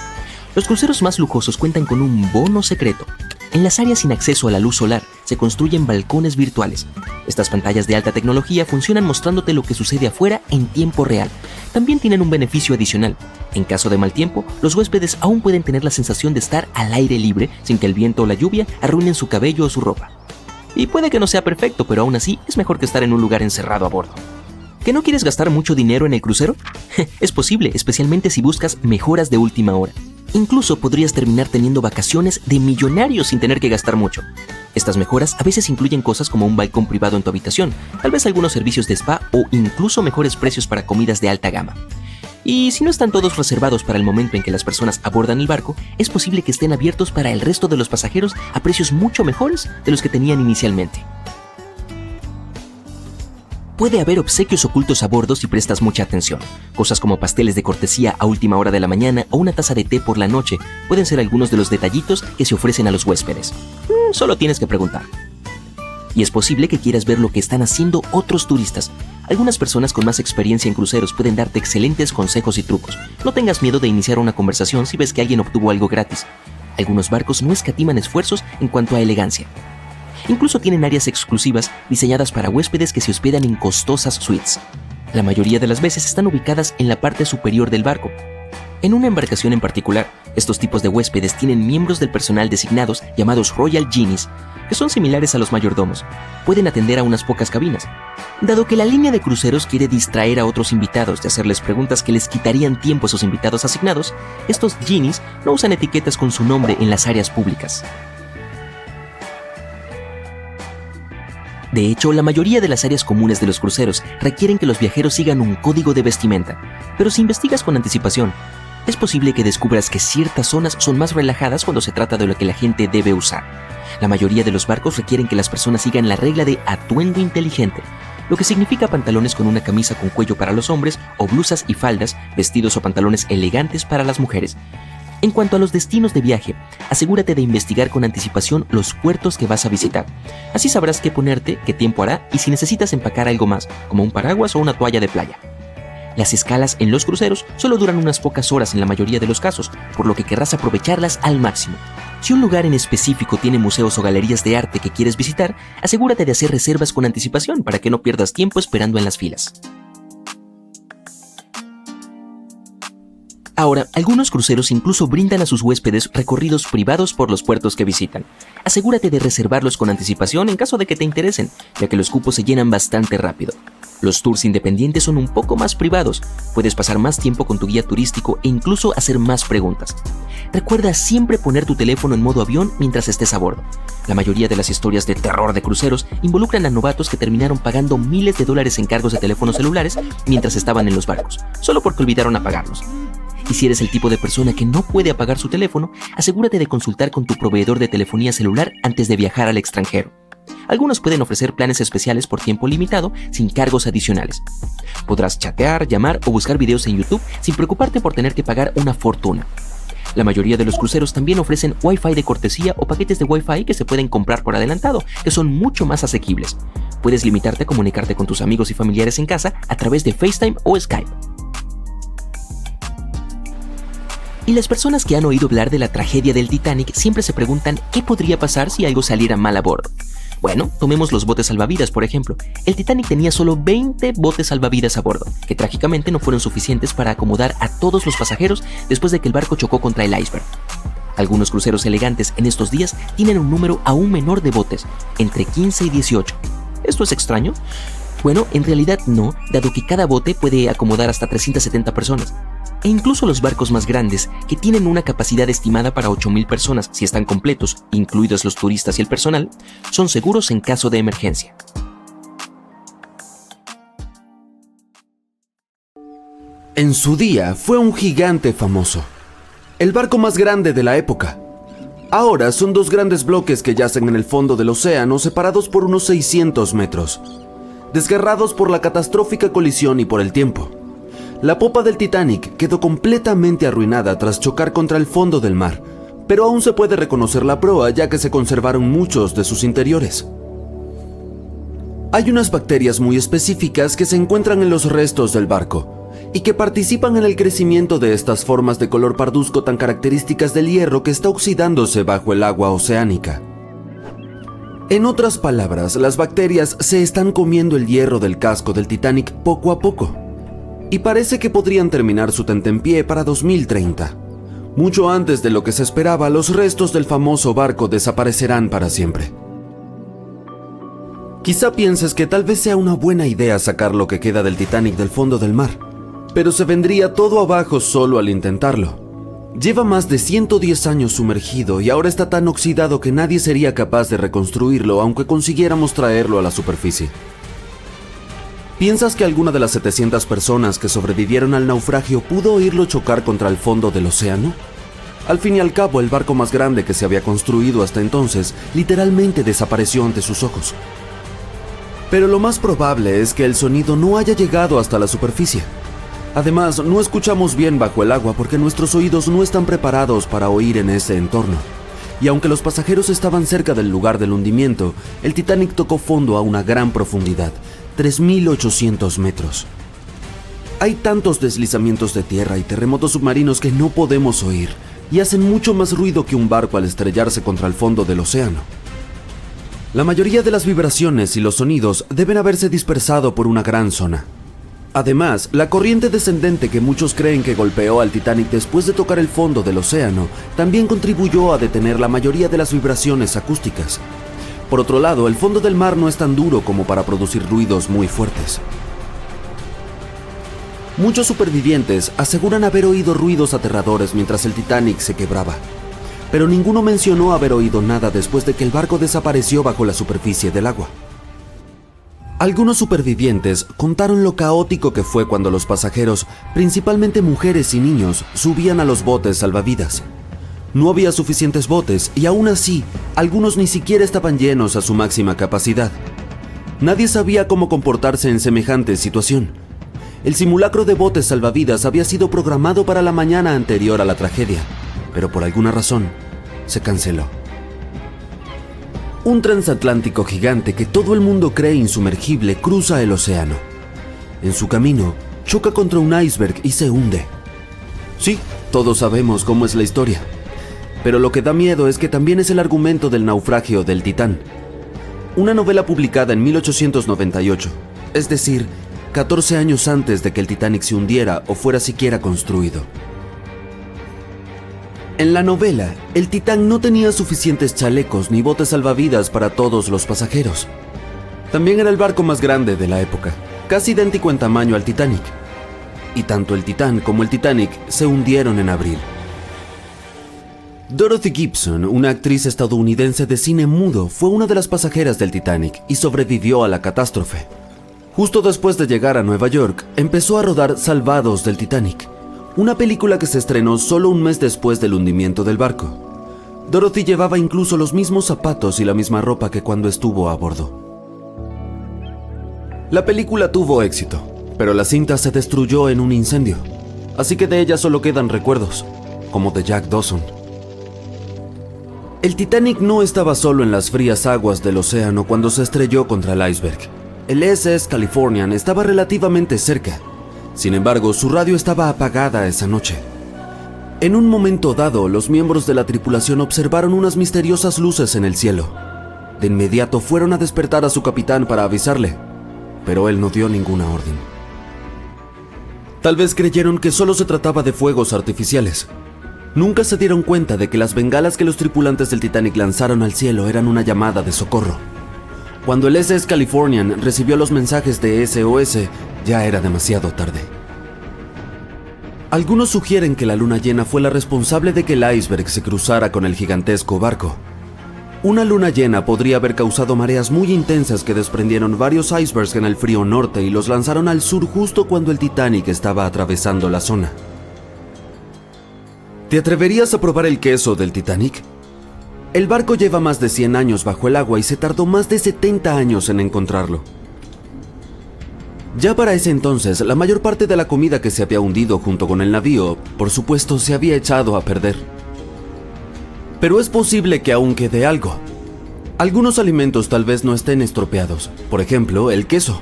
Los cruceros más lujosos cuentan con un bono secreto. En las áreas sin acceso a la luz solar se construyen balcones virtuales. Estas pantallas de alta tecnología funcionan mostrándote lo que sucede afuera en tiempo real. También tienen un beneficio adicional. En caso de mal tiempo, los huéspedes aún pueden tener la sensación de estar al aire libre sin que el viento o la lluvia arruinen su cabello o su ropa. Y puede que no sea perfecto, pero aún así es mejor que estar en un lugar encerrado a bordo. ¿Que no quieres gastar mucho dinero en el crucero? Es posible, especialmente si buscas mejoras de última hora. Incluso podrías terminar teniendo vacaciones de millonarios sin tener que gastar mucho. Estas mejoras a veces incluyen cosas como un balcón privado en tu habitación, tal vez algunos servicios de spa o incluso mejores precios para comidas de alta gama. Y si no están todos reservados para el momento en que las personas abordan el barco, es posible que estén abiertos para el resto de los pasajeros a precios mucho mejores de los que tenían inicialmente. Puede haber obsequios ocultos a bordo si prestas mucha atención. Cosas como pasteles de cortesía a última hora de la mañana o una taza de té por la noche pueden ser algunos de los detallitos que se ofrecen a los huéspedes. Solo tienes que preguntar. Y es posible que quieras ver lo que están haciendo otros turistas. Algunas personas con más experiencia en cruceros pueden darte excelentes consejos y trucos. No tengas miedo de iniciar una conversación si ves que alguien obtuvo algo gratis. Algunos barcos no escatiman esfuerzos en cuanto a elegancia. Incluso tienen áreas exclusivas diseñadas para huéspedes que se hospedan en costosas suites. La mayoría de las veces están ubicadas en la parte superior del barco. En una embarcación en particular, estos tipos de huéspedes tienen miembros del personal designados llamados Royal Genies, que son similares a los mayordomos. Pueden atender a unas pocas cabinas. Dado que la línea de cruceros quiere distraer a otros invitados de hacerles preguntas que les quitarían tiempo a sus invitados asignados, estos Genies no usan etiquetas con su nombre en las áreas públicas. De hecho, la mayoría de las áreas comunes de los cruceros requieren que los viajeros sigan un código de vestimenta, pero si investigas con anticipación, es posible que descubras que ciertas zonas son más relajadas cuando se trata de lo que la gente debe usar. La mayoría de los barcos requieren que las personas sigan la regla de atuendo inteligente, lo que significa pantalones con una camisa con cuello para los hombres o blusas y faldas, vestidos o pantalones elegantes para las mujeres. En cuanto a los destinos de viaje, asegúrate de investigar con anticipación los puertos que vas a visitar. Así sabrás qué ponerte, qué tiempo hará y si necesitas empacar algo más, como un paraguas o una toalla de playa. Las escalas en los cruceros solo duran unas pocas horas en la mayoría de los casos, por lo que querrás aprovecharlas al máximo. Si un lugar en específico tiene museos o galerías de arte que quieres visitar, asegúrate de hacer reservas con anticipación para que no pierdas tiempo esperando en las filas. Ahora, algunos cruceros incluso brindan a sus huéspedes recorridos privados por los puertos que visitan. Asegúrate de reservarlos con anticipación en caso de que te interesen, ya que los cupos se llenan bastante rápido. Los tours independientes son un poco más privados, puedes pasar más tiempo con tu guía turístico e incluso hacer más preguntas. Recuerda siempre poner tu teléfono en modo avión mientras estés a bordo. La mayoría de las historias de terror de cruceros involucran a novatos que terminaron pagando miles de dólares en cargos de teléfonos celulares mientras estaban en los barcos, solo porque olvidaron apagarlos. Y si eres el tipo de persona que no puede apagar su teléfono, asegúrate de consultar con tu proveedor de telefonía celular antes de viajar al extranjero. Algunos pueden ofrecer planes especiales por tiempo limitado sin cargos adicionales. Podrás chatear, llamar o buscar videos en YouTube sin preocuparte por tener que pagar una fortuna. La mayoría de los cruceros también ofrecen Wi-Fi de cortesía o paquetes de Wi-Fi que se pueden comprar por adelantado, que son mucho más asequibles. Puedes limitarte a comunicarte con tus amigos y familiares en casa a través de FaceTime o Skype. Y las personas que han oído hablar de la tragedia del Titanic siempre se preguntan qué podría pasar si algo saliera mal a bordo. Bueno, tomemos los botes salvavidas, por ejemplo. El Titanic tenía solo 20 botes salvavidas a bordo, que trágicamente no fueron suficientes para acomodar a todos los pasajeros después de que el barco chocó contra el iceberg. Algunos cruceros elegantes en estos días tienen un número aún menor de botes, entre 15 y 18. ¿Esto es extraño? Bueno, en realidad no, dado que cada bote puede acomodar hasta 370 personas. E incluso los barcos más grandes, que tienen una capacidad estimada para 8,000 personas si están completos, incluidos los turistas y el personal, son seguros en caso de emergencia. En su día fue un gigante famoso, el barco más grande de la época. Ahora son dos grandes bloques que yacen en el fondo del océano, separados por unos 600 metros, desgarrados por la catastrófica colisión y por el tiempo. La popa del Titanic quedó completamente arruinada tras chocar contra el fondo del mar, pero aún se puede reconocer la proa ya que se conservaron muchos de sus interiores. Hay unas bacterias muy específicas que se encuentran en los restos del barco y que participan en el crecimiento de estas formas de color parduzco tan características del hierro que está oxidándose bajo el agua oceánica. En otras palabras, las bacterias se están comiendo el hierro del casco del Titanic poco a poco. Y parece que podrían terminar su tentempié para 2030. Mucho antes de lo que se esperaba, los restos del famoso barco desaparecerán para siempre. Quizá pienses que tal vez sea una buena idea sacar lo que queda del Titanic del fondo del mar, pero se vendría todo abajo solo al intentarlo. Lleva más de 110 años sumergido y ahora está tan oxidado que nadie sería capaz de reconstruirlo aunque consiguiéramos traerlo a la superficie. ¿Piensas que alguna de las 700 personas que sobrevivieron al naufragio pudo oírlo chocar contra el fondo del océano? Al fin y al cabo, el barco más grande que se había construido hasta entonces literalmente desapareció ante sus ojos. Pero lo más probable es que el sonido no haya llegado hasta la superficie. Además, no escuchamos bien bajo el agua porque nuestros oídos no están preparados para oír en ese entorno. Y aunque los pasajeros estaban cerca del lugar del hundimiento, el Titanic tocó fondo a una gran profundidad, 3.800 metros. Hay tantos deslizamientos de tierra y terremotos submarinos que no podemos oír, y hacen mucho más ruido que un barco al estrellarse contra el fondo del océano. La mayoría de las vibraciones y los sonidos deben haberse dispersado por una gran zona. Además, la corriente descendente que muchos creen que golpeó al Titanic después de tocar el fondo del océano también contribuyó a detener la mayoría de las vibraciones acústicas. Por otro lado, el fondo del mar no es tan duro como para producir ruidos muy fuertes. Muchos supervivientes aseguran haber oído ruidos aterradores mientras el Titanic se quebraba, pero ninguno mencionó haber oído nada después de que el barco desapareció bajo la superficie del agua. Algunos supervivientes contaron lo caótico que fue cuando los pasajeros, principalmente mujeres y niños, subían a los botes salvavidas. No había suficientes botes y aún así, algunos ni siquiera estaban llenos a su máxima capacidad. Nadie sabía cómo comportarse en semejante situación. El simulacro de botes salvavidas había sido programado para la mañana anterior a la tragedia, pero por alguna razón se canceló. Un transatlántico gigante que todo el mundo cree insumergible cruza el océano. En su camino, choca contra un iceberg y se hunde. Sí, todos sabemos cómo es la historia. Pero lo que da miedo es que también es el argumento del naufragio del Titán. Una novela publicada en 1898, es decir, 14 años antes de que el Titanic se hundiera o fuera siquiera construido. En la novela, el Titán no tenía suficientes chalecos ni botes salvavidas para todos los pasajeros. También era el barco más grande de la época, casi idéntico en tamaño al Titanic. Y tanto el Titán como el Titanic se hundieron en abril. Dorothy Gibson, una actriz estadounidense de cine mudo, fue una de las pasajeras del Titanic y sobrevivió a la catástrofe. Justo después de llegar a Nueva York, empezó a rodar Salvados del Titanic, una película que se estrenó solo un mes después del hundimiento del barco. Dorothy llevaba incluso los mismos zapatos y la misma ropa que cuando estuvo a bordo. La película tuvo éxito, pero la cinta se destruyó en un incendio, así que de ella solo quedan recuerdos, como de Jack Dawson. El Titanic no estaba solo en las frías aguas del océano cuando se estrelló contra el iceberg. El SS Californian estaba relativamente cerca. Sin embargo, su radio estaba apagada esa noche. En un momento dado, los miembros de la tripulación observaron unas misteriosas luces en el cielo. De inmediato fueron a despertar a su capitán para avisarle, pero él no dio ninguna orden. Tal vez creyeron que solo se trataba de fuegos artificiales. Nunca se dieron cuenta de que las bengalas que los tripulantes del Titanic lanzaron al cielo eran una llamada de socorro. Cuando el SS Californian recibió los mensajes de SOS, ya era demasiado tarde. Algunos sugieren que la luna llena fue la responsable de que el iceberg se cruzara con el gigantesco barco. Una luna llena podría haber causado mareas muy intensas que desprendieron varios icebergs en el frío norte y los lanzaron al sur justo cuando el Titanic estaba atravesando la zona. ¿Te atreverías a probar el queso del Titanic? El barco lleva más de 100 años bajo el agua y se tardó más de 70 años en encontrarlo. Ya para ese entonces, la mayor parte de la comida que se había hundido junto con el navío, por supuesto, se había echado a perder. Pero es posible que aún quede algo. Algunos alimentos tal vez no estén estropeados, por ejemplo, el queso.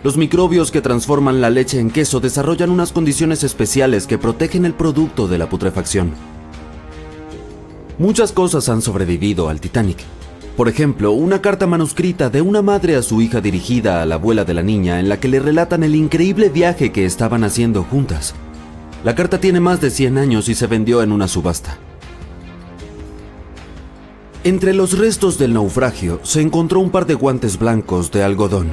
Los microbios que transforman la leche en queso desarrollan unas condiciones especiales que protegen el producto de la putrefacción. Muchas cosas han sobrevivido al Titanic. Por ejemplo, una carta manuscrita de una madre a su hija dirigida a la abuela de la niña en la que le relatan el increíble viaje que estaban haciendo juntas. La carta tiene más de 100 años y se vendió en una subasta. Entre los restos del naufragio se encontró un par de guantes blancos de algodón.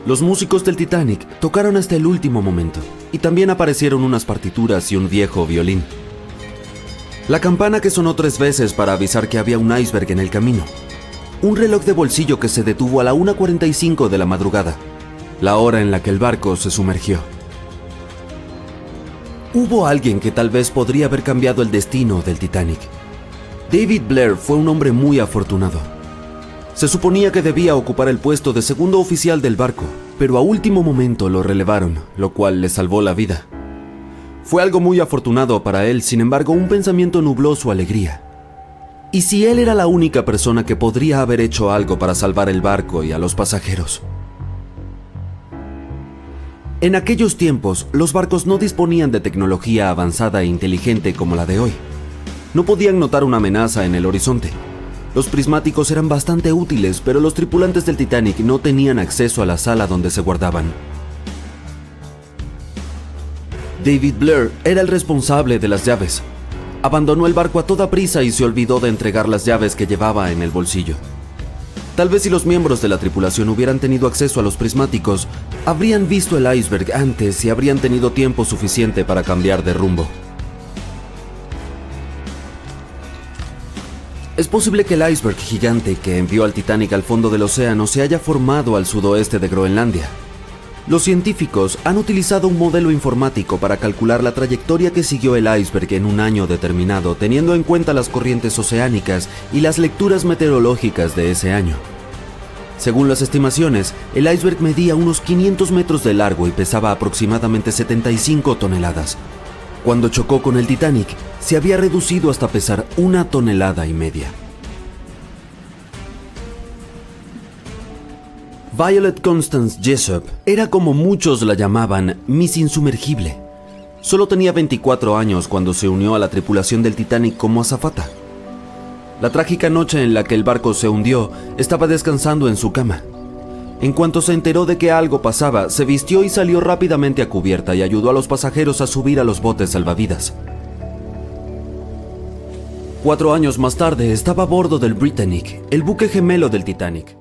Los músicos del Titanic tocaron hasta el último momento, y también aparecieron unas partituras y un viejo violín. La campana que sonó 3 veces para avisar que había un iceberg en el camino. Un reloj de bolsillo que se detuvo a la 1:45 de la madrugada, la hora en la que el barco se sumergió. Hubo alguien que tal vez podría haber cambiado el destino del Titanic. David Blair fue un hombre muy afortunado. Se suponía que debía ocupar el puesto de segundo oficial del barco, pero a último momento lo relevaron, lo cual le salvó la vida. Fue algo muy afortunado para él, sin embargo, un pensamiento nubló su alegría. ¿Y si él era la única persona que podría haber hecho algo para salvar el barco y a los pasajeros? En aquellos tiempos, los barcos no disponían de tecnología avanzada e inteligente como la de hoy. No podían notar una amenaza en el horizonte. Los prismáticos eran bastante útiles, pero los tripulantes del Titanic no tenían acceso a la sala donde se guardaban. David Blair era el responsable de las llaves. Abandonó el barco a toda prisa y se olvidó de entregar las llaves que llevaba en el bolsillo. Tal vez si los miembros de la tripulación hubieran tenido acceso a los prismáticos, habrían visto el iceberg antes y habrían tenido tiempo suficiente para cambiar de rumbo. Es posible que el iceberg gigante que envió al Titanic al fondo del océano se haya formado al sudoeste de Groenlandia. Los científicos han utilizado un modelo informático para calcular la trayectoria que siguió el iceberg en un año determinado, teniendo en cuenta las corrientes oceánicas y las lecturas meteorológicas de ese año. Según las estimaciones, el iceberg medía unos 500 metros de largo y pesaba aproximadamente 75 toneladas. Cuando chocó con el Titanic, se había reducido hasta pesar 1,5 toneladas. Violet Constance Jessup era, como muchos la llamaban, Miss Insumergible. Solo tenía 24 años cuando se unió a la tripulación del Titanic como azafata. La trágica noche en la que el barco se hundió, estaba descansando en su cama. En cuanto se enteró de que algo pasaba, se vistió y salió rápidamente a cubierta y ayudó a los pasajeros a subir a los botes salvavidas. 4 años más tarde estaba a bordo del Britannic, el buque gemelo del Titanic.